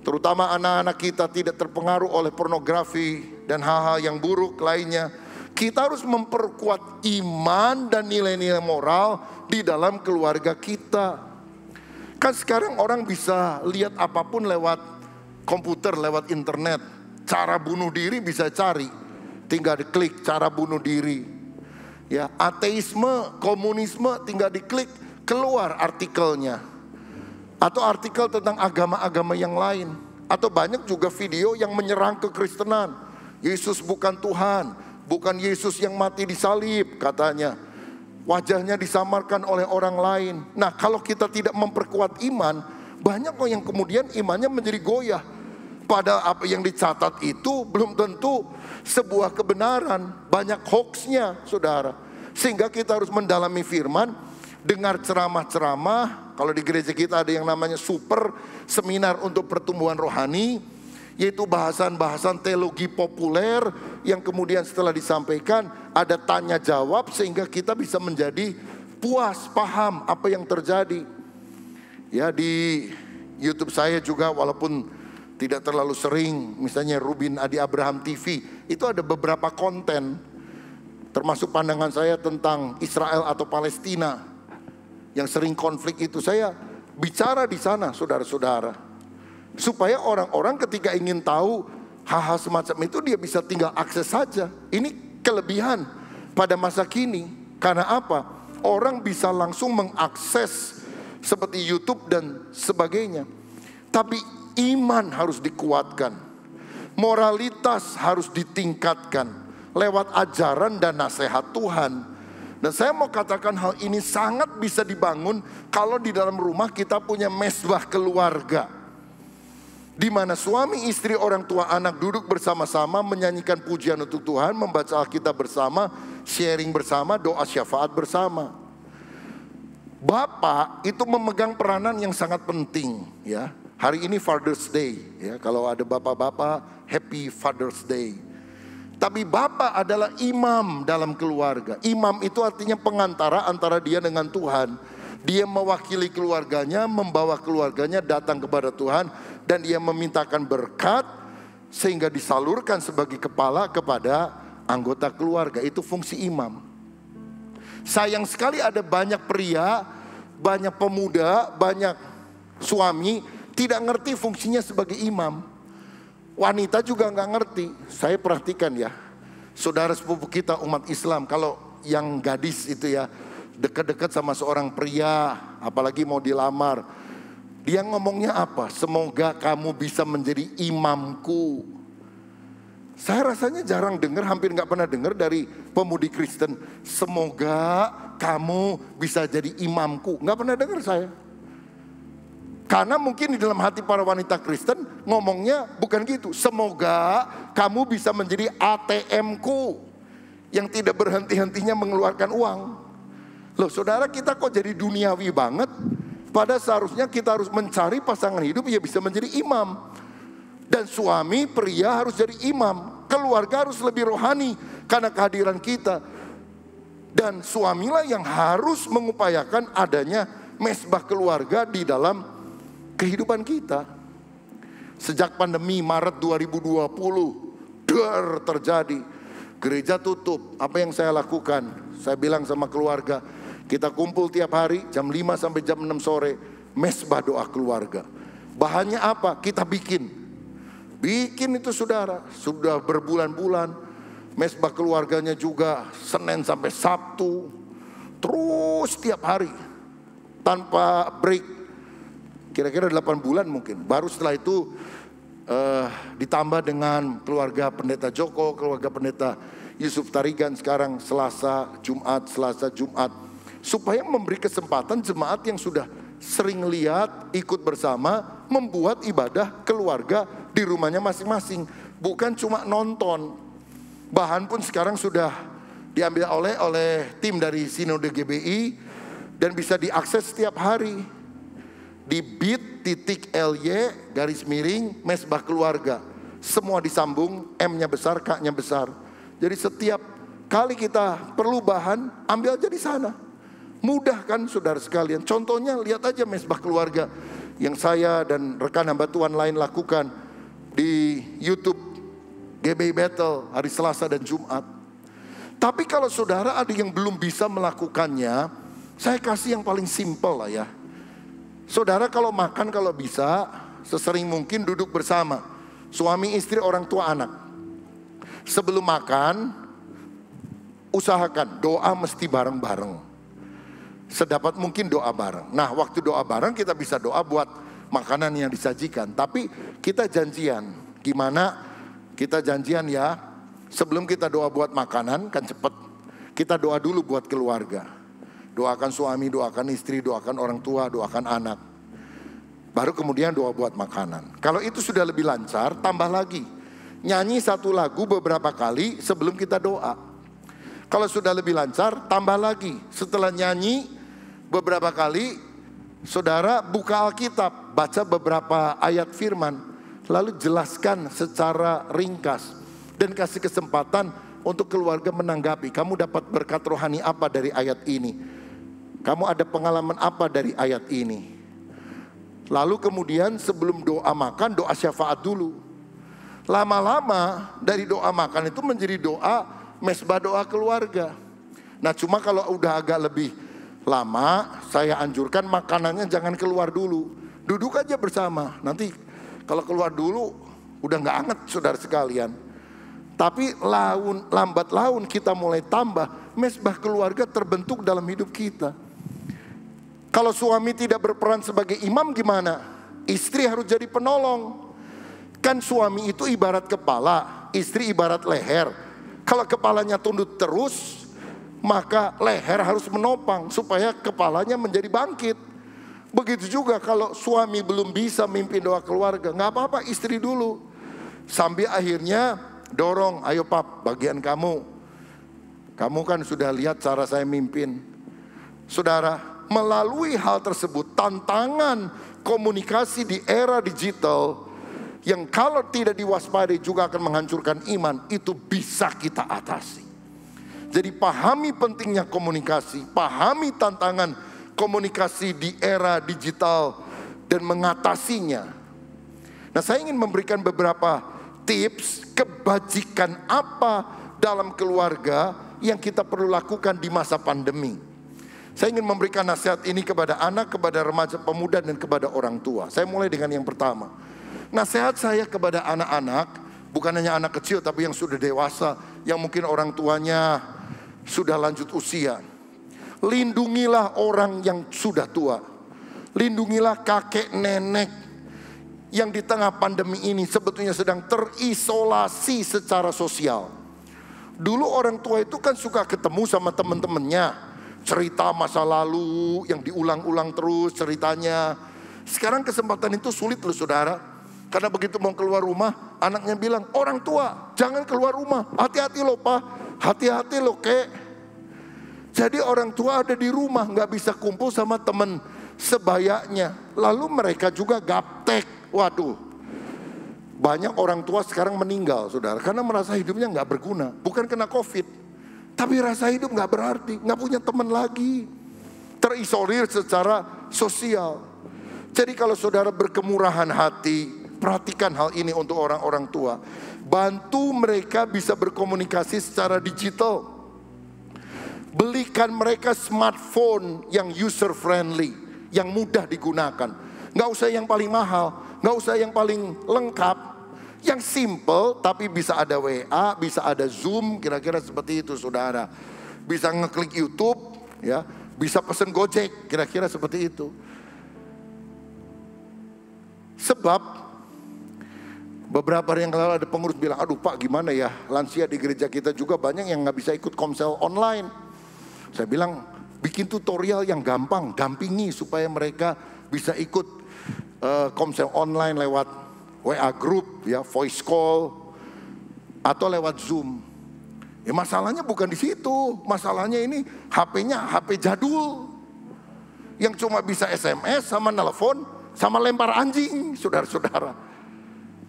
terutama anak-anak kita tidak terpengaruh oleh pornografi dan hal-hal yang buruk lainnya. Kita harus memperkuat iman dan nilai-nilai moral di dalam keluarga kita. Kan sekarang orang bisa lihat apapun lewat komputer, lewat internet. Cara bunuh diri bisa cari, tinggal diklik cara bunuh diri. Ya, ateisme, komunisme tinggal diklik, keluar artikelnya. Atau artikel tentang agama-agama yang lain. Atau banyak juga video yang menyerang kekristenan. Yesus bukan Tuhan, bukan Yesus yang mati di salib katanya. Wajahnya disamarkan oleh orang lain. Nah kalau kita tidak memperkuat iman, banyak kok yang kemudian imannya menjadi goyah. Padahal apa yang dicatat itu belum tentu sebuah kebenaran. Banyak hoaxnya saudara. Sehingga kita harus mendalami firman, dengar ceramah-ceramah. Kalau di gereja kita ada yang namanya super seminar untuk pertumbuhan rohani, yaitu bahasan-bahasan teologi populer yang kemudian setelah disampaikan ada tanya jawab sehingga kita bisa menjadi puas, paham apa yang terjadi. Ya di YouTube saya juga walaupun tidak terlalu sering, misalnya Rubin Adi Abraham TV, itu ada beberapa konten termasuk pandangan saya tentang Israel atau Palestina yang sering konflik itu. Saya bicara di sana saudara-saudara. Supaya orang-orang ketika ingin tahu hal-hal semacam itu dia bisa tinggal akses saja. Ini kelebihan pada masa kini. Karena apa? Orang bisa langsung mengakses seperti YouTube dan sebagainya. Tapi iman harus dikuatkan. Moralitas harus ditingkatkan lewat ajaran dan nasihat Tuhan. Dan saya mau katakan hal ini sangat bisa dibangun kalau di dalam rumah kita punya mesbah keluarga. Di mana suami, istri, orang tua, anak duduk bersama-sama menyanyikan pujian untuk Tuhan, membaca Alkitab bersama, sharing bersama, doa syafaat bersama. Bapak itu memegang peranan yang sangat penting ya. Hari ini Father's Day ya. Kalau ada bapak-bapak, Happy Father's Day. Tapi bapak adalah imam dalam keluarga. Imam itu artinya pengantara antara dia dengan Tuhan. Dia mewakili keluarganya, membawa keluarganya datang kepada Tuhan. Dan dia memintakan berkat sehingga disalurkan sebagai kepala kepada anggota keluarga. Itu fungsi imam. Sayang sekali ada banyak pria, banyak pemuda, banyak suami tidak ngerti fungsinya sebagai imam. Wanita juga nggak ngerti. Saya perhatikan ya, Saudara sepupu kita umat Islam, kalau yang gadis itu ya, dekat-dekat sama seorang pria, apalagi mau dilamar, dia ngomongnya apa? Semoga kamu bisa menjadi imamku. Saya rasanya jarang dengar, hampir nggak pernah dengar dari pemudi Kristen, semoga kamu bisa jadi imamku. Nggak pernah dengar saya. Karena mungkin di dalam hati para wanita Kristen ngomongnya bukan gitu. Semoga kamu bisa menjadi ATM-ku yang tidak berhenti-hentinya mengeluarkan uang. Loh saudara, kita kok jadi duniawi banget? Pada seharusnya kita harus mencari pasangan hidup yang bisa menjadi imam. Dan suami pria harus jadi imam. Keluarga harus lebih rohani karena kehadiran kita. Dan suamilah yang harus mengupayakan adanya mesbah keluarga di dalam kehidupan kita. Sejak pandemi Maret 2020 terjadi, gereja tutup. Apa yang saya lakukan? Saya bilang sama keluarga, kita kumpul tiap hari jam 5 sampai jam 6 sore, mesbah doa keluarga. Bahannya apa? Kita bikin itu saudara, sudah berbulan-bulan. Mesbah keluarganya juga Senin sampai Sabtu, terus tiap hari tanpa break. Kira-kira 8 bulan mungkin. Baru setelah itu ditambah dengan keluarga pendeta Joko, keluarga pendeta Yusuf Tarigan sekarang Selasa, Jumat, supaya memberi kesempatan jemaat yang sudah sering lihat, ikut bersama, membuat ibadah keluarga di rumahnya masing-masing. Bukan cuma nonton. Bahan pun sekarang sudah diambil oleh tim dari Sinode GBI dan bisa diakses setiap hari di bit.ly/mesbah keluarga. Semua disambung, M-nya besar, K-nya besar. Jadi setiap kali kita perlu bahan, ambil aja di sana. Mudah kan saudara sekalian. Contohnya lihat aja mesbah keluarga yang saya dan rekan hamba Tuhan lain lakukan di YouTube GBI Battle hari Selasa dan Jumat. Tapi kalau saudara ada yang belum bisa melakukannya, saya kasih yang paling simpel lah ya. Saudara kalau makan, kalau bisa sesering mungkin duduk bersama, suami, istri, orang tua, anak. Sebelum makan, usahakan doa mesti bareng-bareng. Sedapat mungkin doa bareng. Nah waktu doa bareng kita bisa doa buat makanan yang disajikan. Tapi kita janjian. Gimana kita janjian ya, sebelum kita doa buat makanan kan cepet. Kita doa dulu buat keluarga. Doakan suami, doakan istri, doakan orang tua, doakan anak. Baru kemudian doa buat makanan. Kalau itu sudah lebih lancar, tambah lagi. Nyanyi satu lagu beberapa kali sebelum kita doa. Kalau sudah lebih lancar, tambah lagi. Setelah nyanyi beberapa kali, saudara buka Alkitab, baca beberapa ayat firman, lalu jelaskan secara ringkas dan kasih kesempatan untuk keluarga menanggapi. Kamu dapat berkat rohani apa dari ayat ini? Kamu ada pengalaman apa dari ayat ini? Lalu kemudian sebelum doa makan, doa syafaat dulu. Lama-lama dari doa makan itu menjadi doa mesbah doa keluarga. Nah cuma kalau udah agak lebih lama, saya anjurkan makanannya jangan keluar dulu. Duduk aja bersama. Nanti kalau keluar dulu udah gak anget saudara sekalian. Tapi lambat laun kita mulai tambah, mesbah keluarga terbentuk dalam hidup kita. Kalau suami tidak berperan sebagai imam gimana? Istri harus jadi penolong. Kan suami itu ibarat kepala, istri ibarat leher. Kalau kepalanya tunduk terus, maka leher harus menopang supaya kepalanya menjadi bangkit. Begitu juga kalau suami belum bisa mimpin doa keluarga, gak apa-apa istri dulu. Sambil akhirnya dorong, ayo pap bagian kamu. Kamu kan sudah lihat cara saya mimpin. Saudara, melalui hal tersebut tantangan komunikasi di era digital yang kalau tidak diwaspadai juga akan menghancurkan iman, itu bisa kita atasi. Jadi pahami pentingnya komunikasi, pahami tantangan komunikasi di era digital dan mengatasinya. Nah saya ingin memberikan beberapa tips kebajikan apa dalam keluarga yang kita perlu lakukan di masa pandemi. Saya ingin memberikan nasihat ini kepada anak, kepada remaja, pemuda, dan kepada orang tua. Saya mulai dengan yang pertama. Nasihat saya kepada anak-anak, bukan hanya anak kecil tapi yang sudah dewasa, yang mungkin orang tuanya sudah lanjut usia. Lindungilah orang yang sudah tua. Lindungilah kakek nenek yang di tengah pandemi ini sebetulnya sedang terisolasi secara sosial. Dulu orang tua itu kan suka ketemu sama teman-temannya, cerita masa lalu yang diulang-ulang terus ceritanya. Sekarang kesempatan itu sulit loh saudara. Karena begitu mau keluar rumah, anaknya bilang, orang tua jangan keluar rumah, hati-hati loh pak, hati-hati loh kek. Jadi orang tua ada di rumah, gak bisa kumpul sama teman sebayanya. Lalu mereka juga gaptek. Waduh, banyak orang tua sekarang meninggal saudara, karena merasa hidupnya gak berguna. Bukan kena COVID, tapi rasa hidup gak berarti, gak punya teman lagi. Terisolir secara sosial. Jadi kalau saudara berkemurahan hati, perhatikan hal ini untuk orang-orang tua. Bantu mereka bisa berkomunikasi secara digital. Belikan mereka smartphone yang user friendly, yang mudah digunakan. Gak usah yang paling mahal, gak usah yang paling lengkap. Yang simple tapi bisa ada WA, bisa ada Zoom, kira-kira seperti itu saudara. Bisa ngeklik YouTube, ya, bisa pesen Gojek, kira-kira seperti itu. Sebab beberapa hari yang lalu ada pengurus bilang, aduh pak gimana ya, lansia di gereja kita juga banyak yang gak bisa ikut komsel online. Saya bilang bikin tutorial yang gampang, dampingi supaya mereka bisa ikut komsel online lewat WA group, ya, voice call atau lewat Zoom. Ya masalahnya bukan di situ, masalahnya ini HP-nya HP jadul yang cuma bisa SMS sama nelpon sama lempar anjing, saudara-saudara.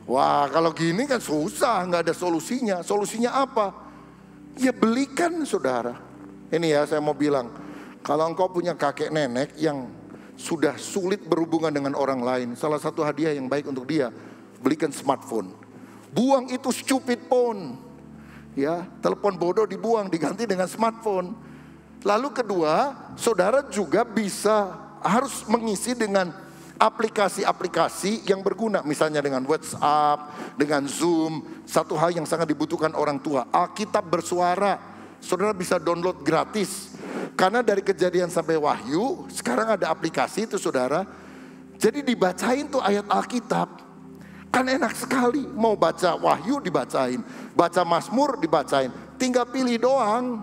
Wah kalau gini kan susah, nggak ada solusinya. Solusinya apa? Ya belikan saudara. Ini ya saya mau bilang, kalau engkau punya kakek nenek yang sudah sulit berhubungan dengan orang lain, salah satu hadiah yang baik untuk dia, belikan smartphone. Buang itu stupid phone, ya, telepon bodoh dibuang, diganti dengan smartphone. Lalu kedua, saudara juga harus mengisi dengan aplikasi-aplikasi yang berguna, misalnya dengan WhatsApp, dengan Zoom. Satu hal yang sangat dibutuhkan orang tua, Alkitab bersuara. Saudara bisa download gratis. Karena dari Kejadian sampai Wahyu, sekarang ada aplikasi itu saudara. Jadi dibacain tuh ayat Alkitab. Kan enak sekali, mau baca Wahyu dibacain, baca Mazmur dibacain, tinggal pilih doang.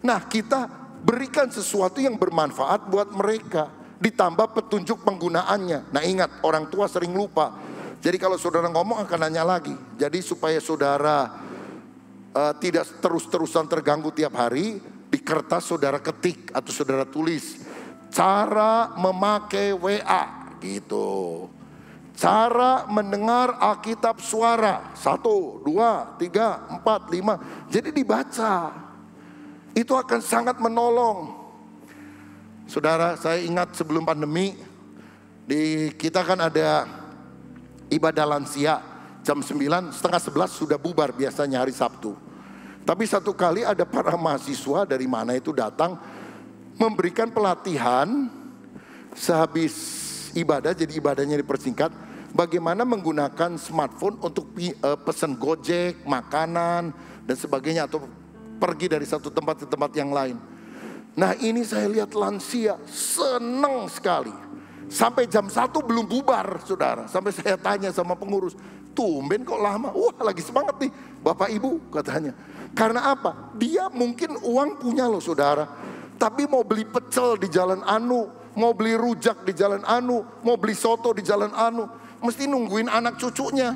Nah kita berikan sesuatu yang bermanfaat buat mereka, ditambah petunjuk penggunaannya. Nah ingat, orang tua sering lupa. Jadi kalau saudara ngomong akan nanya lagi. Jadi supaya saudara tidak terus-terusan terganggu tiap hari, di kertas saudara ketik atau saudara tulis cara memakai WA gitu. Cara mendengar Alkitab suara 1, 2, 3, 4, 5. Jadi dibaca. Itu akan sangat menolong. Saudara, saya ingat sebelum pandemi kita kan ada ibadah lansia jam 9, setengah 11 sudah bubar biasanya hari Sabtu. Tapi satu kali ada para mahasiswa dari mana itu datang memberikan pelatihan sehabis ibadah, jadi ibadahnya dipersingkat, bagaimana menggunakan smartphone untuk pesan Gojek, makanan dan sebagainya, atau pergi dari satu tempat ke tempat yang lain. Nah ini saya lihat lansia senang sekali. Sampai jam 1 belum bubar saudara. Sampai saya tanya sama pengurus, tumben kok lama? Wah lagi semangat nih Bapak Ibu katanya. Karena apa? Dia mungkin uang punya loh saudara, tapi mau beli pecel di jalan anu, mau beli rujak di jalan anu, mau beli soto di jalan anu, mesti nungguin anak cucunya.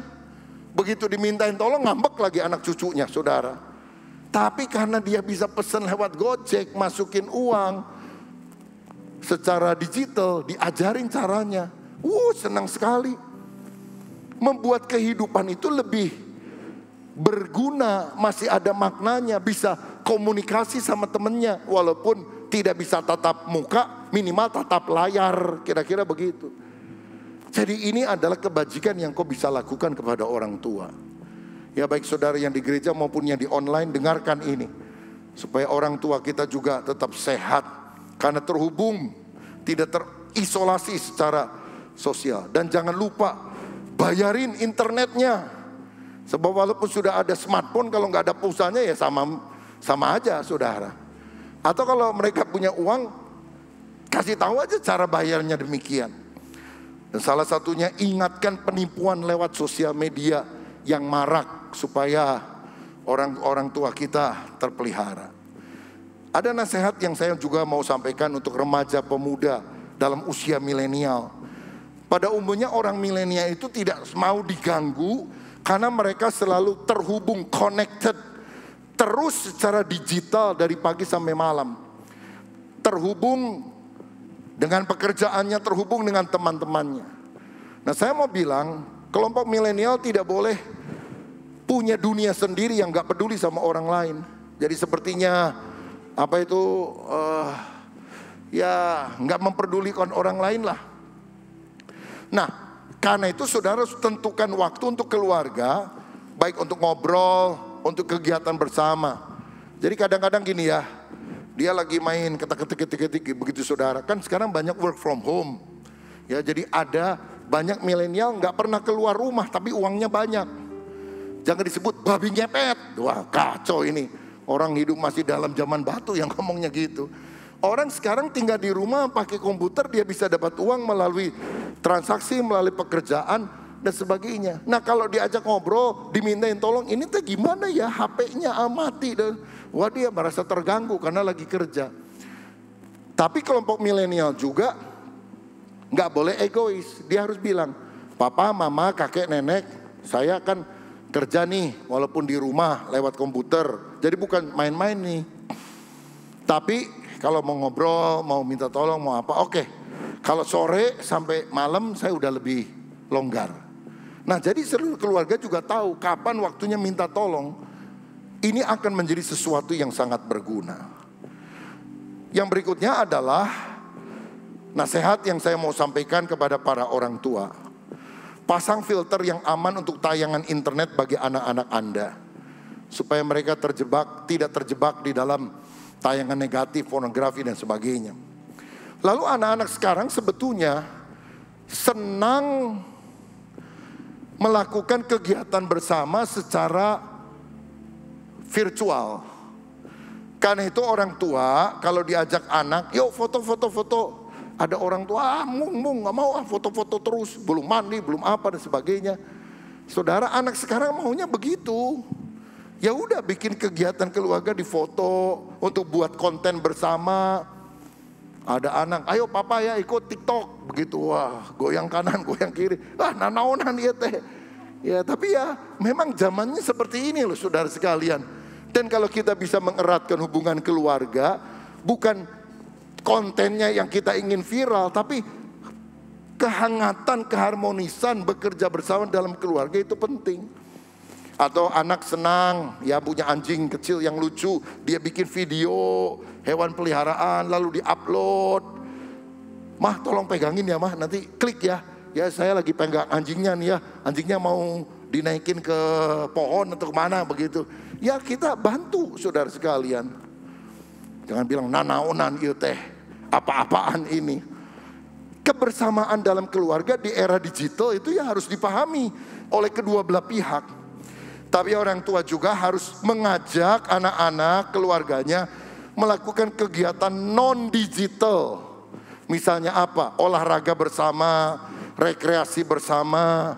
Begitu dimintain tolong ngambek lagi anak cucunya saudara. Tapi karena dia bisa pesan lewat Gojek, masukin uang secara digital, diajarin caranya. Senang sekali. Membuat kehidupan itu lebih berguna, masih ada maknanya, bisa komunikasi sama temennya, walaupun tidak bisa tatap muka, minimal tatap layar, kira-kira begitu. Jadi ini adalah kebajikan yang kau bisa lakukan kepada orang tua. Ya baik saudara yang di gereja maupun yang di online, dengarkan ini. Supaya orang tua kita juga tetap sehat, karena terhubung, tidak terisolasi secara sosial. Dan jangan lupa, bayarin internetnya. Sebab walaupun sudah ada smartphone, kalau nggak ada pulsanya ya sama aja saudara. Atau kalau mereka punya uang, kasih tahu aja cara bayarnya demikian. Dan salah satunya ingatkan penipuan lewat sosial media yang marak supaya orang tua kita terpelihara. Ada nasihat yang saya juga mau sampaikan untuk remaja pemuda dalam usia milenial. Pada umumnya orang milenial itu tidak mau diganggu karena mereka selalu terhubung, connected, terus secara digital dari pagi sampai malam. Terhubung dengan pekerjaannya, terhubung dengan teman-temannya. Nah, saya mau bilang, kelompok milenial tidak boleh punya dunia sendiri yang gak peduli sama orang lain. Jadi sepertinya ya gak memperdulikan orang lain lah. Nah, karena itu saudara harus tentukan waktu untuk keluarga, baik untuk ngobrol, untuk kegiatan bersama. Jadi kadang-kadang gini ya, dia lagi main ketik-ketik begitu saudara. Kan sekarang banyak work from home. Ya, jadi ada banyak milenial nggak pernah keluar rumah tapi uangnya banyak. Jangan disebut babi ngepet. Wah, kacau ini. Orang hidup masih dalam zaman batu yang ngomongnya gitu. Orang sekarang tinggal di rumah pakai komputer, dia bisa dapat uang melalui transaksi, melalui pekerjaan dan sebagainya. Nah, kalau diajak ngobrol, dimintain tolong, ini tuh gimana ya, HP-nya mati. Wah, dia merasa terganggu karena lagi kerja. Tapi kelompok milenial juga nggak boleh egois. Dia harus bilang, papa, mama, kakek, nenek, saya kan kerja nih walaupun di rumah lewat komputer. Jadi bukan main-main nih. Tapi kalau mau ngobrol, mau minta tolong, mau apa, oke. Kalau sore sampai malam saya udah lebih longgar. Nah, jadi seluruh keluarga juga tahu kapan waktunya minta tolong. Ini akan menjadi sesuatu yang sangat berguna. Yang berikutnya adalah nasihat yang saya mau sampaikan kepada para orang tua. Pasang filter yang aman untuk tayangan internet bagi anak-anak Anda. Supaya mereka tidak terjebak di dalam tayangan negatif, pornografi dan sebagainya. Lalu anak-anak sekarang sebetulnya senang melakukan kegiatan bersama secara virtual. Karena itu orang tua kalau diajak anak, yuk foto. Ada orang tua, mung gak mau foto-foto terus, belum mandi, belum apa dan sebagainya. Saudara, anak sekarang maunya begitu. Ya udah bikin kegiatan keluarga di foto untuk buat konten bersama. Ada anak, ayo papa ya ikut TikTok begitu, wah goyang kanan, goyang kiri, nanaonan ya teh. Ya tapi ya memang zamannya seperti ini loh saudara sekalian. Dan kalau kita bisa mengeratkan hubungan keluarga, bukan kontennya yang kita ingin viral, tapi kehangatan, keharmonisan, bekerja bersama dalam keluarga itu penting. Atau anak senang, ya punya anjing kecil yang lucu, dia bikin video hewan peliharaan lalu di-upload. Mah tolong pegangin ya mah, nanti klik ya. Ya saya lagi pegang anjingnya nih ya, anjingnya mau dinaikin ke pohon atau kemana begitu. Ya kita bantu saudara sekalian. Jangan bilang nanaonan ieu teh, apa-apaan ini. Kebersamaan dalam keluarga di era digital itu ya harus dipahami oleh kedua belah pihak. Tapi orang tua juga harus mengajak anak-anak keluarganya melakukan kegiatan non-digital. Misalnya apa? Olahraga bersama, rekreasi bersama,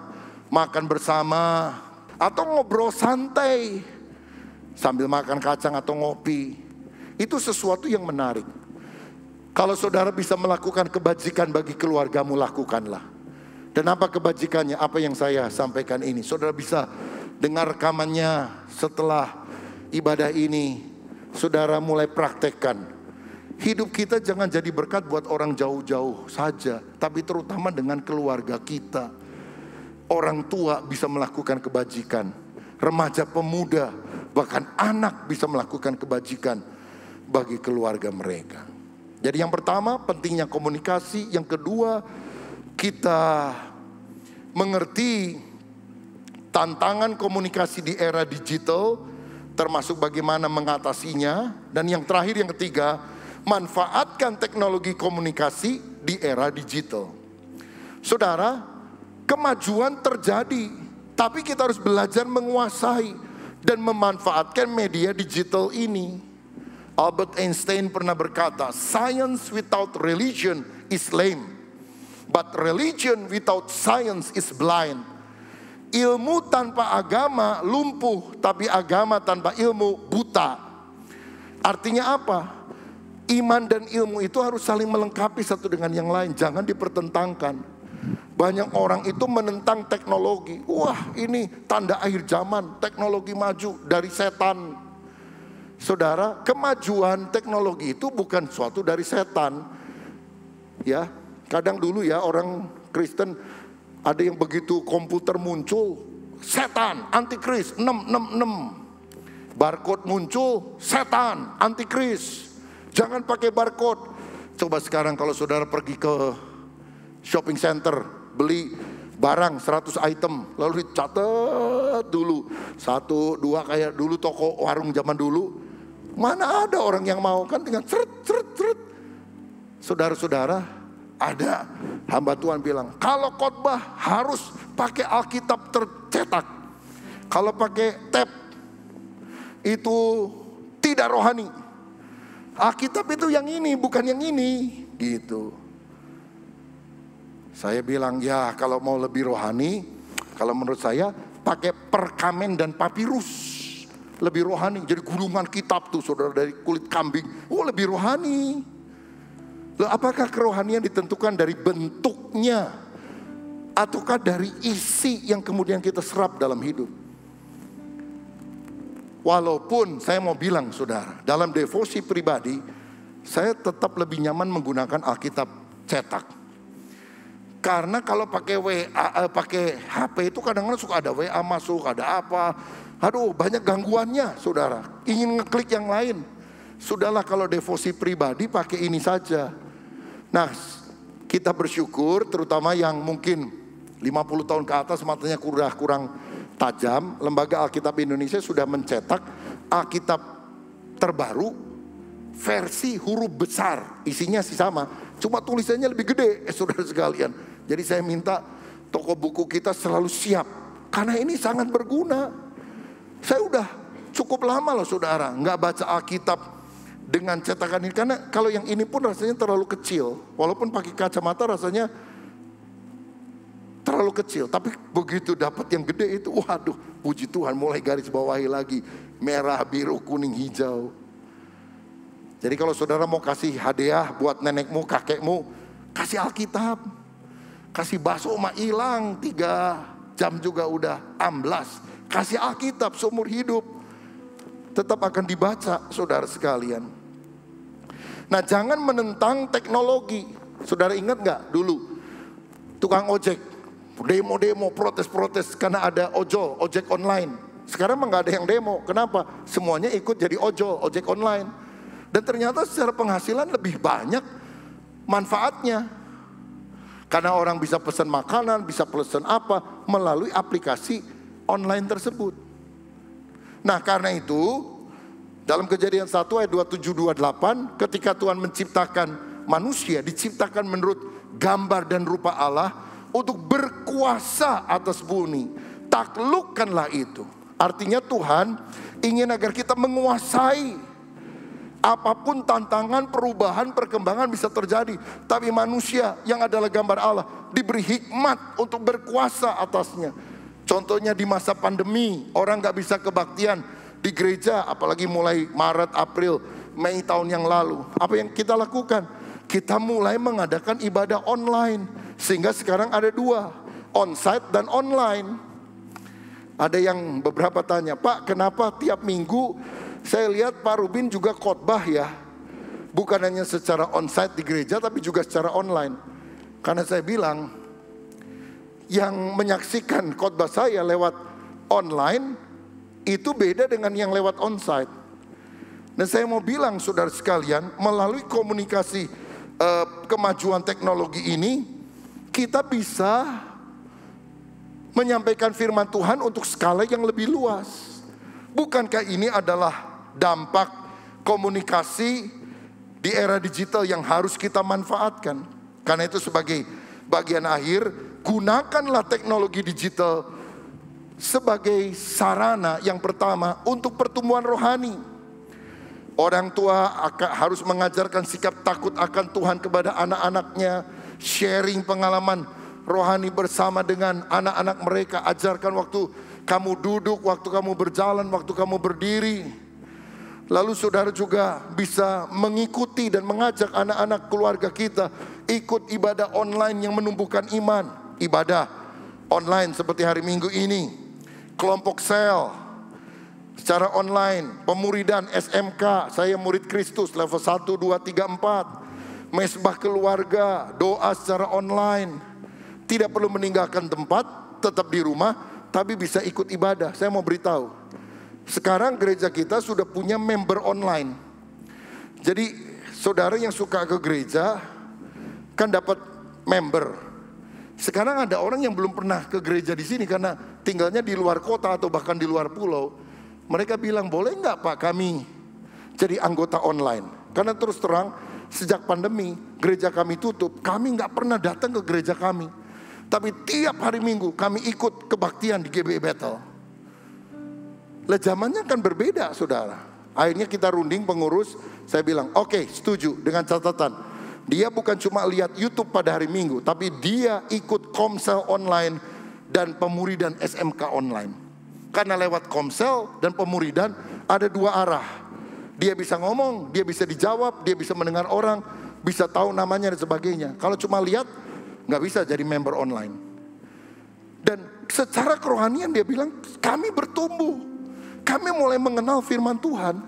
makan bersama, atau ngobrol santai sambil makan kacang atau ngopi. Itu sesuatu yang menarik. Kalau saudara bisa melakukan kebajikan bagi keluargamu, lakukanlah. Dan apa kebajikannya? Apa yang saya sampaikan ini, saudara bisa dengar rekamannya setelah ibadah ini. Saudara mulai praktekkan. Hidup kita jangan jadi berkat buat orang jauh-jauh saja, tapi terutama dengan keluarga kita. Orang tua bisa melakukan kebajikan, remaja, pemuda, bahkan anak bisa melakukan kebajikan bagi keluarga mereka. Jadi yang pertama pentingnya komunikasi. Yang kedua, kita mengerti tantangan komunikasi di era digital, termasuk bagaimana mengatasinya. Dan yang terakhir, yang ketiga, manfaatkan teknologi komunikasi di era digital. Saudara, kemajuan terjadi Tapi kita harus belajar menguasai dan memanfaatkan media digital ini. Albert Einstein pernah berkata, "Science without religion is lame, but religion without science is blind." Ilmu tanpa agama lumpuh, tapi agama tanpa ilmu buta. Artinya apa? Iman dan ilmu itu harus saling melengkapi satu dengan yang lain, jangan dipertentangkan. Banyak orang itu menentang teknologi. Wah, ini tanda akhir zaman, teknologi maju dari setan. Saudara, kemajuan teknologi itu bukan suatu dari setan. Ya, kadang dulu ya orang Kristen ada yang begitu komputer muncul, setan, antikris, 666. Barcode muncul, setan, antikris. Jangan pakai barcode. Coba sekarang kalau saudara pergi ke shopping center, beli barang 100 item, lalu dicatat dulu 1, 2 kayak dulu toko warung zaman dulu. Mana ada orang yang mau, kan tinggal ceret. Saudara-saudara, ada hamba Tuhan bilang, kalau khotbah harus pakai Alkitab tercetak. Kalau pakai tab itu tidak rohani. Alkitab itu yang ini, bukan yang ini, gitu. Saya bilang, ya kalau mau lebih rohani, kalau menurut saya pakai perkamen dan papirus. Lebih rohani, jadi gulungan kitab tuh saudara dari kulit kambing. Oh, lebih rohani. Loh, apakah kerohanian ditentukan dari bentuknya, ataukah dari isi yang kemudian kita serap dalam hidup? Walaupun saya mau bilang saudara, dalam devosi pribadi, saya tetap lebih nyaman menggunakan Alkitab cetak. Karena kalau pakai WA, pakai HP itu kadang-kadang suka ada WA masuk, ada apa. Aduh, banyak gangguannya saudara. Ingin ngeklik yang lain. Sudahlah kalau devosi pribadi pakai ini saja. Nah, kita bersyukur terutama yang mungkin 50 tahun ke atas matanya kurang tajam. Lembaga Alkitab Indonesia sudah mencetak Alkitab terbaru versi huruf besar. Isinya sih sama, cuma tulisannya lebih gede, saudara sekalian. Jadi saya minta toko buku kita selalu siap, karena ini sangat berguna. Saya udah cukup lama loh saudara nggak baca Alkitab dengan cetakan ini, karena kalau yang ini pun rasanya terlalu kecil. Walaupun pakai kacamata rasanya terlalu kecil, tapi begitu dapat yang gede itu, waduh, puji Tuhan, mulai garis bawahi lagi, merah, biru, kuning, hijau. Jadi kalau saudara mau kasih hadiah buat nenekmu, kakekmu, kasih Alkitab. Kasih bakso mah hilang 3 jam juga udah amblas. Kasih Alkitab seumur hidup, tetap akan dibaca saudara sekalian. Nah, jangan menentang teknologi. Saudara ingat gak dulu tukang ojek demo-demo, protes-protes karena ada ojek online. Sekarang mah gak ada yang demo. Kenapa? Semuanya ikut jadi ojek online. Dan ternyata secara penghasilan lebih banyak manfaatnya. Karena orang bisa pesan makanan, bisa pesan apa melalui aplikasi online tersebut. Nah, karena itu dalam Kejadian 1 ayat 27-28, ketika Tuhan menciptakan manusia, diciptakan menurut gambar dan rupa Allah untuk berkuasa atas bumi. Taklukkanlah itu. Artinya Tuhan ingin agar kita menguasai. Apapun tantangan, perubahan, perkembangan bisa terjadi. Tapi manusia yang adalah gambar Allah diberi hikmat untuk berkuasa atasnya. Contohnya di masa pandemi, orang gak bisa kebaktian di gereja. Apalagi mulai Maret, April, Mei tahun yang lalu. Apa yang kita lakukan? Kita mulai mengadakan ibadah online. Sehingga sekarang ada 2, onsite dan online. Ada yang beberapa tanya, Pak, kenapa tiap minggu saya lihat Pak Rubin juga khotbah ya, bukan hanya secara onsite di gereja tapi juga secara online. Karena saya bilang, yang menyaksikan khotbah saya lewat online itu beda dengan yang lewat onsite. Dan saya mau bilang saudara sekalian, melalui komunikasi kemajuan teknologi ini, kita bisa menyampaikan firman Tuhan untuk skala yang lebih luas. Bukankah ini adalah dampak komunikasi di era digital yang harus kita manfaatkan? Karena itu sebagai bagian akhir, gunakanlah teknologi digital sebagai sarana yang pertama untuk pertumbuhan rohani. Orang tua harus mengajarkan sikap takut akan Tuhan kepada anak-anaknya, sharing pengalaman rohani bersama dengan anak-anak mereka. Ajarkan waktu kamu duduk, waktu kamu berjalan, waktu kamu berdiri. Lalu saudara juga bisa mengikuti dan mengajak anak-anak keluarga kita ikut ibadah online yang menumbuhkan iman. Ibadah online seperti hari Minggu ini, kelompok sel secara online, pemuridan SMK, saya murid Kristus level 1, 2, 3, 4, mesbah keluarga, doa secara online. Tidak perlu meninggalkan tempat, tetap di rumah, tapi bisa ikut ibadah. Saya mau beritahu, sekarang gereja kita sudah punya member online. Jadi saudara yang suka ke gereja kan dapat member. Sekarang ada orang yang belum pernah ke gereja di sini karena tinggalnya di luar kota atau bahkan di luar pulau. Mereka bilang, boleh nggak Pak kami jadi anggota online? Karena terus terang sejak pandemi gereja kami tutup, kami nggak pernah datang ke gereja kami. Tapi tiap hari Minggu kami ikut kebaktian di GBI Battle. Lah zamannya kan berbeda saudara. Akhirnya kita runding pengurus, saya bilang oke, setuju dengan catatan. Dia bukan cuma lihat YouTube pada hari Minggu, tapi dia ikut komsel online dan pemuridan SMK online. Karena lewat komsel dan pemuridan ada dua arah. Dia bisa ngomong, dia bisa dijawab, dia bisa mendengar orang, bisa tahu namanya dan sebagainya. Kalau cuma lihat, nggak bisa jadi member online. Dan secara kerohanian dia bilang, kami bertumbuh. Kami mulai mengenal firman Tuhan.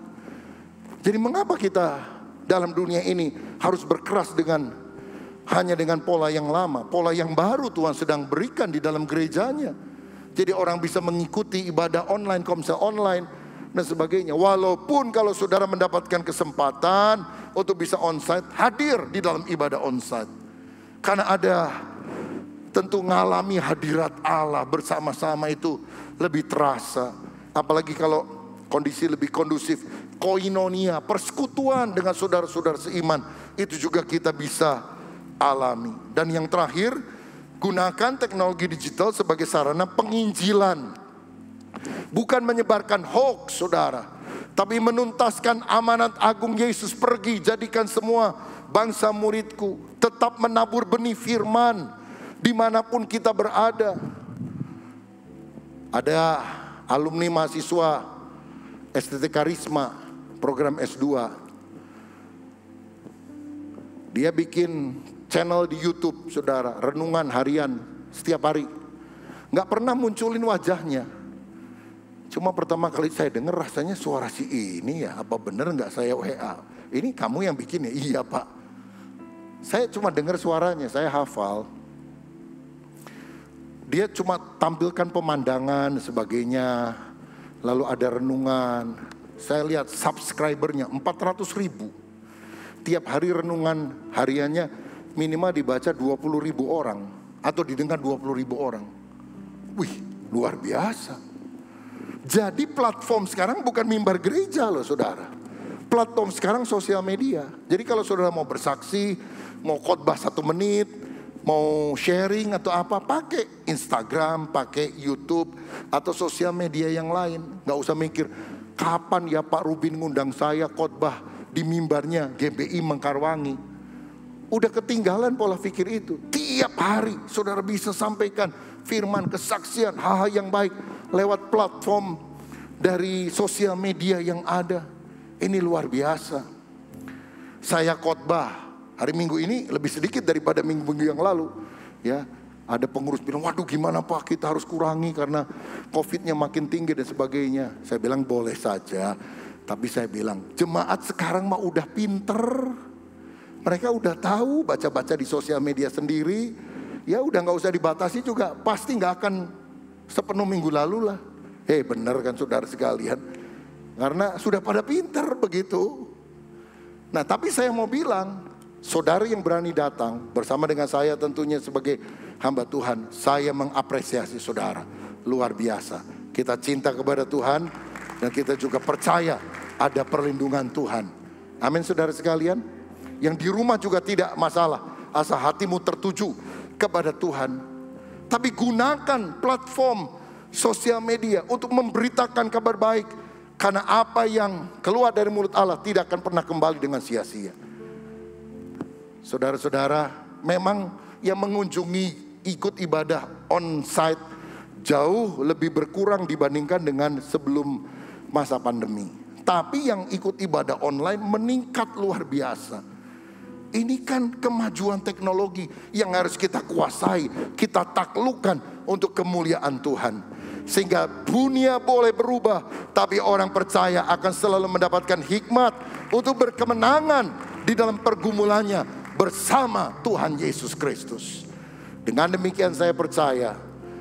Jadi mengapa kita dalam dunia ini harus berkeras hanya dengan pola yang lama. Pola yang baru Tuhan sedang berikan di dalam gerejanya. Jadi orang bisa mengikuti ibadah online, komsel online dan sebagainya. Walaupun kalau saudara mendapatkan kesempatan untuk bisa onsite, hadir di dalam ibadah onsite. Karena ada tentu ngalami hadirat Allah bersama-sama itu lebih terasa. Apalagi kalau kondisi lebih kondusif, koinonia, persekutuan dengan saudara-saudara seiman, itu juga kita bisa alami. Dan yang terakhir, gunakan teknologi digital sebagai sarana penginjilan. Bukan menyebarkan hoax saudara, tapi menuntaskan amanat agung Yesus, pergi jadikan semua bangsa muridku. Tetap menabur benih firman dimanapun kita berada. Ada alumni mahasiswa STT Karisma program S2. Dia bikin channel di YouTube saudara, renungan harian setiap hari. Gak pernah munculin wajahnya. Cuma pertama kali saya dengar rasanya suara si ini ya, apa bener gak saya WA? Ini kamu yang bikin ya? Iya Pak. Saya cuma dengar suaranya, saya hafal. Dia cuma tampilkan pemandangan sebagainya. Lalu ada renungan. Saya lihat subscribernya 400.000. Tiap hari renungan hariannya minimal dibaca 20.000 orang. Atau didengar 20.000 orang. Wih, luar biasa. Jadi platform sekarang bukan mimbar gereja loh saudara. Platform sekarang sosial media. Jadi kalau saudara mau bersaksi, mau khotbah 1 menit, mau sharing atau apa, pakai Instagram, pakai YouTube atau sosial media yang lain. Gak usah mikir, kapan ya Pak Rubin ngundang saya khotbah di mimbarnya GBI Mengkarwangi. Udah ketinggalan pola pikir itu. Tiap hari saudara bisa sampaikan firman, kesaksian, hal-hal yang baik lewat platform dari sosial media yang ada. Ini luar biasa. Saya khotbah hari Minggu ini lebih sedikit daripada minggu-minggu yang lalu. Ya, ada pengurus bilang, waduh gimana Pak, kita harus kurangi karena COVID-nya makin tinggi dan sebagainya. Saya bilang boleh saja, tapi saya bilang jemaat sekarang mah udah pinter. Mereka udah tahu baca-baca di sosial media sendiri. Ya udah gak usah dibatasi juga, pasti gak akan sepenuh minggu lalu lah. Bener kan saudara sekalian, karena sudah pada pinter begitu. Nah tapi saya mau bilang, saudara yang berani datang bersama dengan saya tentunya sebagai hamba Tuhan, saya mengapresiasi saudara, luar biasa. Kita cinta kepada Tuhan dan kita juga percaya ada perlindungan Tuhan. Amin saudara sekalian. Yang di rumah juga tidak masalah, asal hatimu tertuju kepada Tuhan. Tapi gunakan platform sosial media untuk memberitakan kabar baik. Karena apa yang keluar dari mulut Allah tidak akan pernah kembali dengan sia-sia. Saudara-saudara, memang yang mengunjungi ikut ibadah on-site jauh lebih berkurang dibandingkan dengan sebelum masa pandemi. Tapi yang ikut ibadah online meningkat luar biasa. Ini kan kemajuan teknologi yang harus kita kuasai, kita taklukkan untuk kemuliaan Tuhan. Sehingga dunia boleh berubah, tapi orang percaya akan selalu mendapatkan hikmat untuk berkemenangan di dalam pergumulannya bersama Tuhan Yesus Kristus. Dengan demikian saya percaya,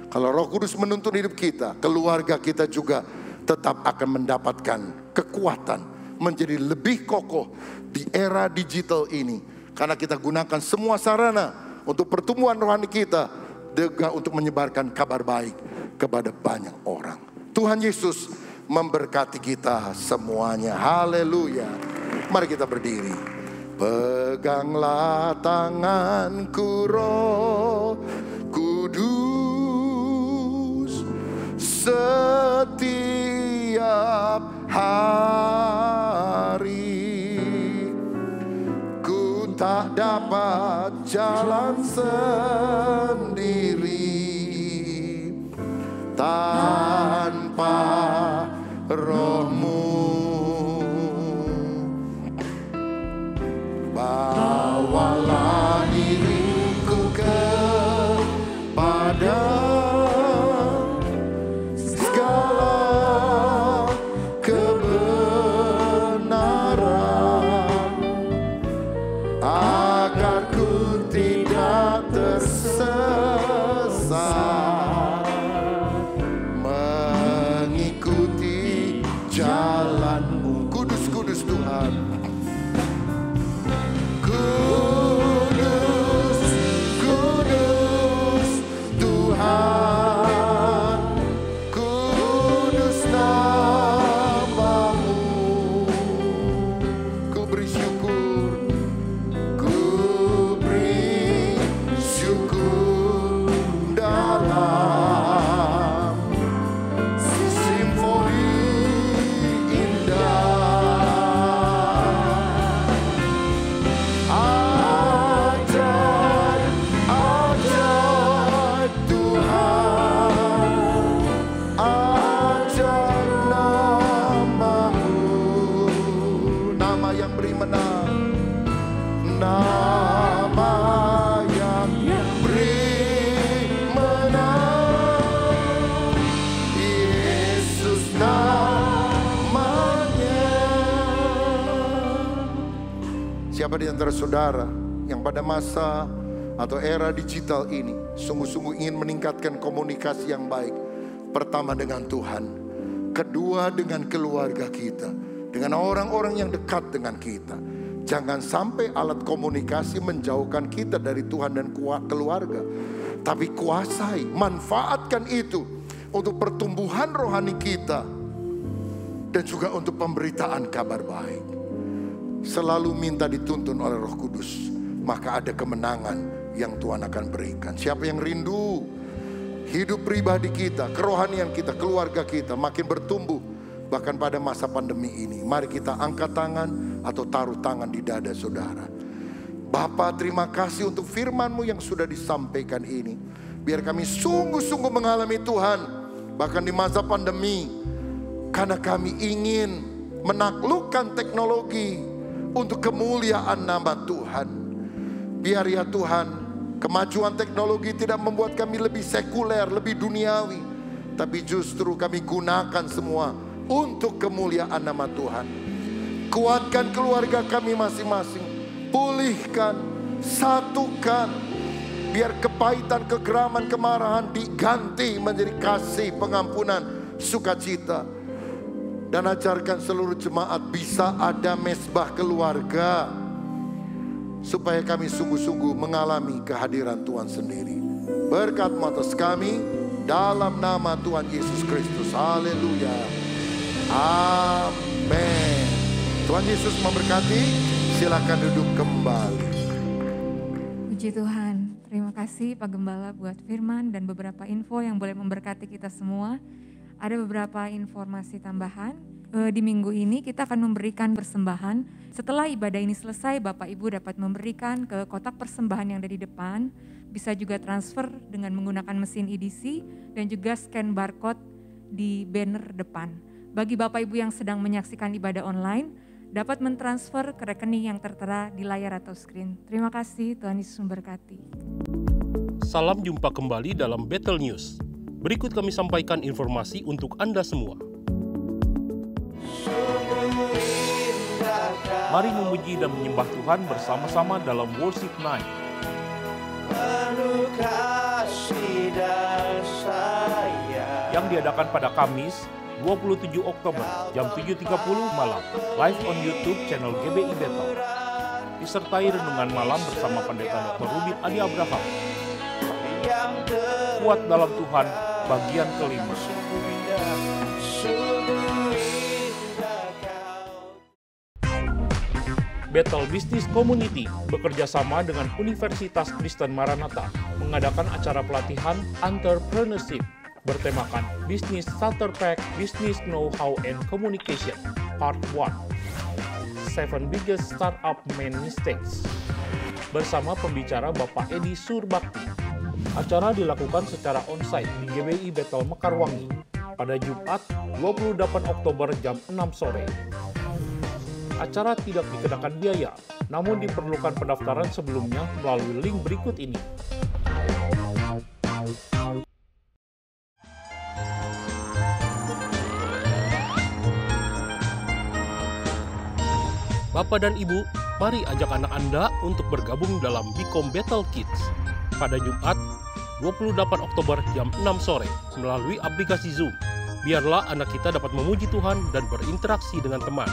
kalau Roh Kudus menuntun hidup kita, keluarga kita juga tetap akan mendapatkan kekuatan menjadi lebih kokoh di era digital ini. Karena kita gunakan semua sarana untuk pertumbuhan rohani kita, juga untuk menyebarkan kabar baik kepada banyak orang. Tuhan Yesus memberkati kita semuanya. Haleluya. Mari kita berdiri. Peganglah tanganku Roh Kudus setiap hari. Tak dapat jalan sendiri tanpa Roh-Mu. Bawalah diriku kepada segala kebenaran, agar ku tidak tersesat, mengikuti jalan-Mu. Kudus, kudus Tuhan. Kudus, kudus Tuhan. Kudus nama-Mu. Ku beri syukur. Dalam simfoni indah, ajaib, ajaib Tuhan, ajaib nama-Mu, nama yang beri menang, nama yang beri Siapa di antara saudara yang pada masa atau era digital ini sungguh-sungguh ingin meningkatkan komunikasi yang baik? Pertama dengan Tuhan, kedua dengan keluarga kita, dengan orang-orang yang dekat dengan kita. Jangan sampai alat komunikasi menjauhkan kita dari Tuhan dan keluarga. Tapi kuasai, manfaatkan itu untuk pertumbuhan rohani kita dan juga untuk pemberitaan kabar baik. Selalu minta dituntun oleh Roh Kudus, maka ada kemenangan yang Tuhan akan berikan. Siapa yang rindu hidup pribadi kita, kerohanian kita, keluarga kita makin bertumbuh, bahkan pada masa pandemi ini, mari kita angkat tangan atau taruh tangan di dada saudara. Bapa, terima kasih untuk firman-Mu yang sudah disampaikan ini. Biar kami sungguh-sungguh mengalami Tuhan, bahkan di masa pandemi, karena kami ingin menaklukkan teknologi untuk kemuliaan nama Tuhan. Biar ya Tuhan, kemajuan teknologi tidak membuat kami lebih sekuler, lebih duniawi, tapi justru kami gunakan semua untuk kemuliaan nama Tuhan. Kuatkan keluarga kami masing-masing, pulihkan, satukan, biar kepahitan, kegeraman, kemarahan diganti menjadi kasih, pengampunan, sukacita. Dan ajarkan seluruh jemaat bisa ada mesbah keluarga, supaya kami sungguh-sungguh mengalami kehadiran Tuhan sendiri. Berkat-Mu atas kami, dalam nama Tuhan Yesus Kristus. Haleluya. Amin. Tuhan Yesus memberkati. Silakan duduk kembali. Puji Puji Tuhan, terima kasih Pak Gembala buat firman dan beberapa info yang boleh memberkati kita semua. Ada beberapa informasi tambahan. Di minggu ini kita akan memberikan persembahan. Setelah ibadah ini selesai, Bapak Ibu dapat memberikan ke kotak persembahan yang ada di depan. Bisa juga transfer dengan menggunakan mesin EDC dan juga scan barcode di banner depan. Bagi Bapak Ibu yang sedang menyaksikan ibadah online, dapat mentransfer ke rekening yang tertera di layar atau screen. Terima kasih, Tuhan Yesus memberkati. Salam jumpa kembali dalam Battle News. Berikut kami sampaikan informasi untuk Anda semua. Mari memuji dan menyembah Tuhan bersama-sama dalam Worship Night. Yang diadakan pada Kamis 27 Oktober jam 7.30 malam, live on YouTube channel GBI Battle. Disertai renungan malam bersama Pendeta Dr. Rubin Adi Abraham. Kuat dalam Tuhan, bagian kelima. Battle Business Community bekerja sama dengan Universitas Kristen Maranatha mengadakan acara pelatihan entrepreneurship bertemakan Business Starter Pack, Business Know-how and Communication, Part 1. 7 Biggest Startup Main Mistakes. Bersama pembicara Bapak Edi Surbakti. Acara dilakukan secara onsite di GBI Battle Mekarwangi pada Jumat 28 Oktober jam 6 sore. Acara tidak dikenakan biaya, namun diperlukan pendaftaran sebelumnya melalui link berikut ini. Bapak dan Ibu, mari ajak anak Anda untuk bergabung dalam Bicom Battle Kids pada Jumat 28 Oktober jam 6 sore melalui aplikasi Zoom. Biarlah anak kita dapat memuji Tuhan dan berinteraksi dengan teman.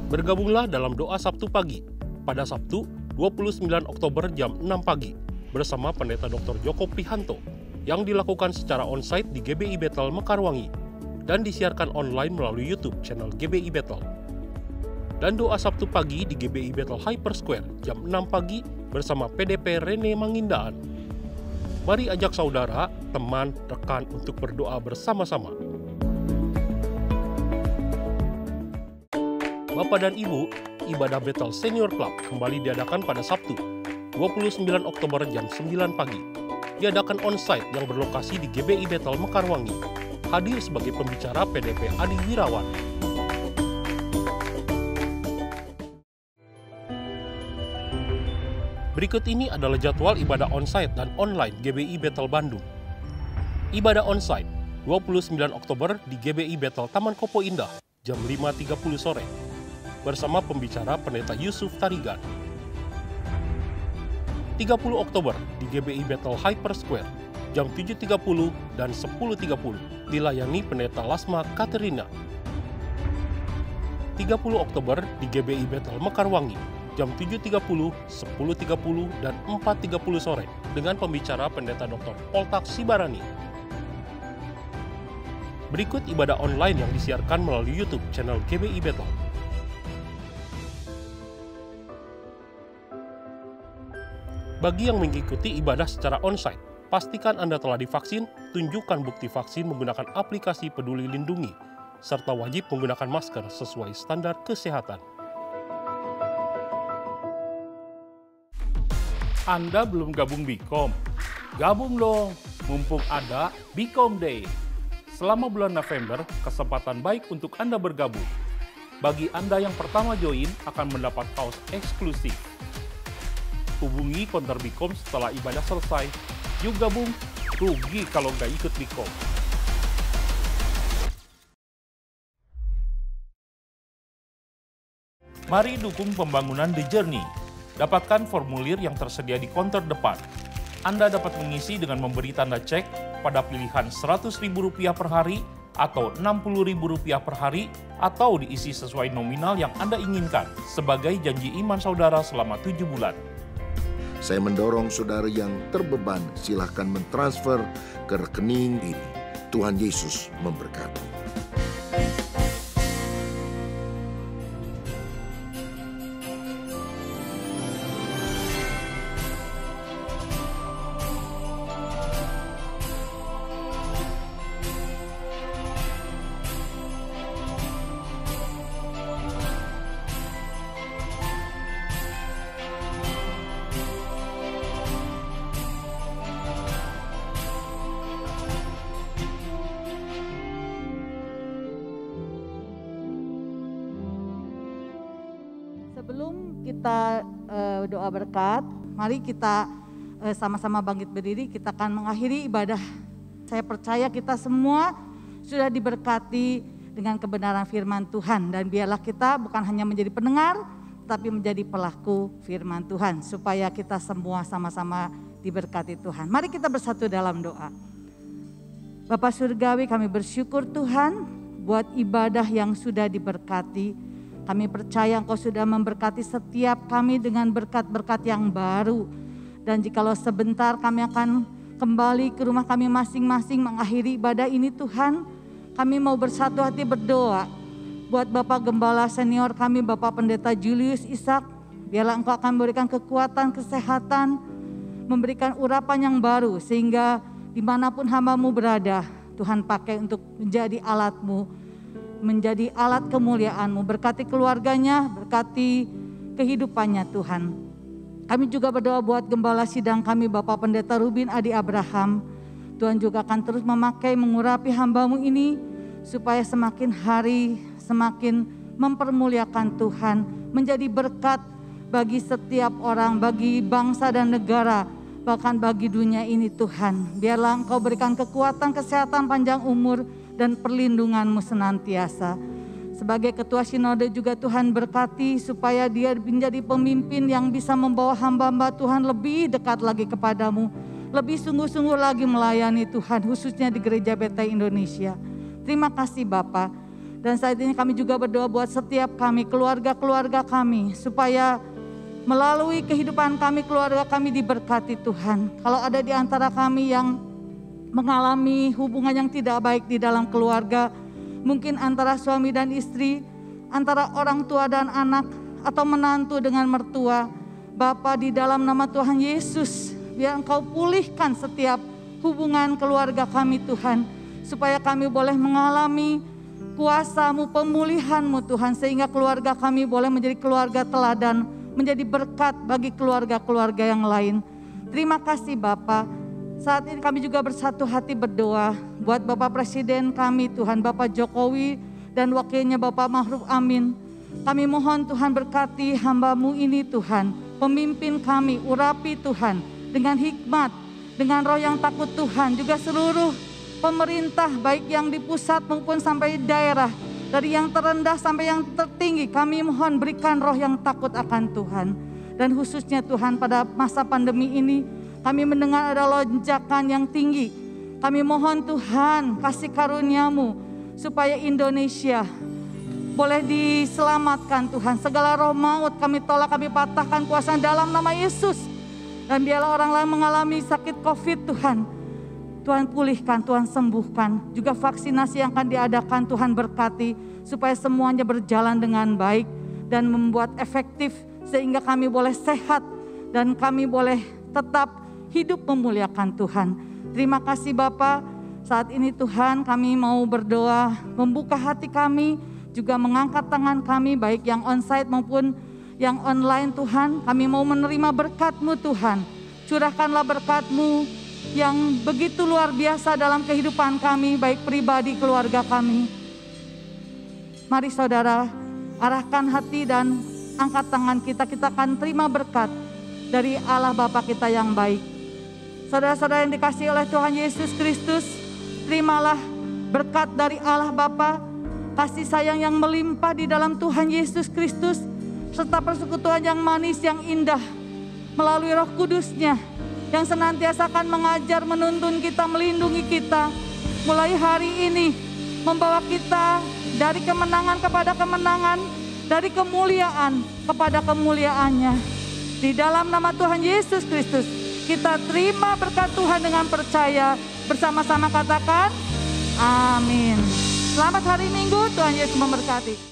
Bergabunglah dalam doa Sabtu pagi pada Sabtu 29 Oktober jam 6 pagi bersama Pendeta Dr. Joko Prihanto yang dilakukan secara onsite di GBI Battle Mekarwangi dan disiarkan online melalui YouTube channel GBI Battle. Dan doa Sabtu pagi di GBI Battle Hyper Square jam 6 pagi bersama PDP Rene Mangindaan. Mari ajak saudara, teman, rekan untuk berdoa bersama-sama. Bapak dan Ibu, ibadah Battle Senior Club kembali diadakan pada Sabtu, 29 Oktober jam 9 pagi. Diadakan onsite yang berlokasi di GBI Battle Mekarwangi. Hadir sebagai pembicara PDP Adi Wirawan. Berikut ini adalah jadwal ibadah onsite dan online GBI Battle Bandung. Ibadah onsite, 29 Oktober di GBI Battle Taman Kopo Indah, jam 5.30 sore. Bersama pembicara Pendeta Yusuf Tarigan. 30 Oktober di GBI Battle Hyper Square, jam 7.30 dan 10.30, dilayani Pendeta Lasma Katerina. 30 Oktober di GBI Battle Mekarwangi, jam 7.30, 10.30, dan 4.30 sore, dengan pembicara Pendeta Dr. Poltak Sibarani. Berikut ibadah online yang disiarkan melalui YouTube channel GBI Battle. Bagi yang mengikuti ibadah secara onsite, pastikan Anda telah divaksin, tunjukkan bukti vaksin menggunakan aplikasi Peduli Lindungi, serta wajib menggunakan masker sesuai standar kesehatan. Anda belum gabung Bicom? Gabung dong, mumpung ada Bicom Day. Selama bulan November, kesempatan baik untuk Anda bergabung. Bagi Anda yang pertama join akan mendapat kaos eksklusif. Hubungi konter Bicom setelah ibadah selesai. Yuk gabung, rugi kalau nggak ikut Bicom. Mari dukung pembangunan The Journey. Dapatkan formulir yang tersedia di konter depan. Anda dapat mengisi dengan memberi tanda cek pada pilihan Rp100.000 per hari atau Rp60.000 per hari, atau diisi sesuai nominal yang Anda inginkan sebagai janji iman saudara selama 7 bulan. Saya mendorong saudara yang terbeban, silahkan mentransfer ke rekening ini. Tuhan Yesus memberkati. Sebelum kita doa berkat, mari kita sama-sama bangkit berdiri, kita akan mengakhiri ibadah. Saya percaya kita semua sudah diberkati dengan kebenaran firman Tuhan, dan biarlah kita bukan hanya menjadi pendengar, tapi menjadi pelaku firman Tuhan, supaya kita semua sama-sama diberkati Tuhan. Mari kita bersatu dalam doa. Bapa Surgawi, kami bersyukur Tuhan buat ibadah yang sudah diberkati. Kami percaya Engkau sudah memberkati setiap kami dengan berkat-berkat yang baru. Dan jikalau sebentar kami akan kembali ke rumah kami masing-masing mengakhiri ibadah ini Tuhan, kami mau bersatu hati berdoa buat Bapak Gembala senior kami, Bapak Pendeta Julius Ishak. Biarlah Engkau akan memberikan kekuatan, kesehatan, memberikan urapan yang baru, sehingga dimanapun hamba-Mu berada, Tuhan pakai untuk menjadi alat-Mu, menjadi alat kemuliaan-Mu. Berkati keluarganya, berkati kehidupannya Tuhan. Kami juga berdoa buat gembala sidang kami, Bapak Pendeta Rubin Adi Abraham. Tuhan juga akan terus memakai, mengurapi hamba-Mu ini, supaya semakin hari semakin mempermuliakan Tuhan, menjadi berkat bagi setiap orang, bagi bangsa dan negara, bahkan bagi dunia ini Tuhan. Biarlah Engkau berikan kekuatan, kesehatan, panjang umur, dan perlindungan-Mu senantiasa. Sebagai ketua sinode juga Tuhan berkati supaya dia menjadi pemimpin yang bisa membawa hamba-hamba Tuhan lebih dekat lagi kepadamu, lebih sungguh-sungguh lagi melayani Tuhan, khususnya di Gereja Betel Indonesia. Terima kasih Bapa. Dan saat ini kami juga berdoa buat setiap kami, keluarga-keluarga kami, supaya melalui kehidupan kami, keluarga kami diberkati Tuhan. Kalau ada di antara kami yang mengalami hubungan yang tidak baik di dalam keluarga, mungkin antara suami dan istri, antara orang tua dan anak, atau menantu dengan mertua, Bapa, di dalam nama Tuhan Yesus, biar Engkau pulihkan setiap hubungan keluarga kami Tuhan, supaya kami boleh mengalami kuasa-Mu, pemulihan-Mu Tuhan, sehingga keluarga kami boleh menjadi keluarga teladan, menjadi berkat bagi keluarga-keluarga yang lain. Terima kasih Bapa. Saat ini kami juga bersatu hati berdoa buat Bapak Presiden kami Tuhan, Bapak Jokowi dan wakilnya Bapak Ma'ruf Amin. Kami mohon Tuhan berkati hamba-Mu ini Tuhan, pemimpin kami, urapi Tuhan dengan hikmat, dengan roh yang takut Tuhan, juga seluruh pemerintah baik yang di pusat maupun sampai daerah, dari yang terendah sampai yang tertinggi, kami mohon berikan roh yang takut akan Tuhan. Dan khususnya Tuhan pada masa pandemi ini, kami mendengar ada lonjakan yang tinggi. Kami mohon Tuhan kasih karunia-Mu supaya Indonesia boleh diselamatkan Tuhan. Segala roh maut kami tolak, kami patahkan kuasa dalam nama Yesus. Dan biarlah orang lain mengalami sakit COVID Tuhan, Tuhan pulihkan, Tuhan sembuhkan. Juga vaksinasi yang akan diadakan Tuhan berkati, supaya semuanya berjalan dengan baik dan membuat efektif, sehingga kami boleh sehat dan kami boleh tetap hidup memuliakan Tuhan. Terima kasih Bapa. Saat ini Tuhan kami mau berdoa, membuka hati kami, juga mengangkat tangan kami baik yang onsite maupun yang online Tuhan. Kami mau menerima berkat-Mu Tuhan. Curahkanlah berkat-Mu yang begitu luar biasa dalam kehidupan kami, baik pribadi, keluarga kami. Mari saudara, arahkan hati dan angkat tangan kita, kita akan terima berkat dari Allah Bapa kita yang baik. Saudara-saudara yang dikasihi oleh Tuhan Yesus Kristus, terimalah berkat dari Allah Bapa, kasih sayang yang melimpah di dalam Tuhan Yesus Kristus, serta persekutuan yang manis, yang indah melalui Roh Kudus-Nya, yang senantiasa akan mengajar, menuntun kita, melindungi kita, mulai hari ini, membawa kita dari kemenangan kepada kemenangan, dari kemuliaan kepada kemuliaannya. Di dalam nama Tuhan Yesus Kristus, kita terima berkat Tuhan dengan percaya. Bersama-sama katakan, amin. Selamat hari Minggu, Tuhan Yesus memberkati.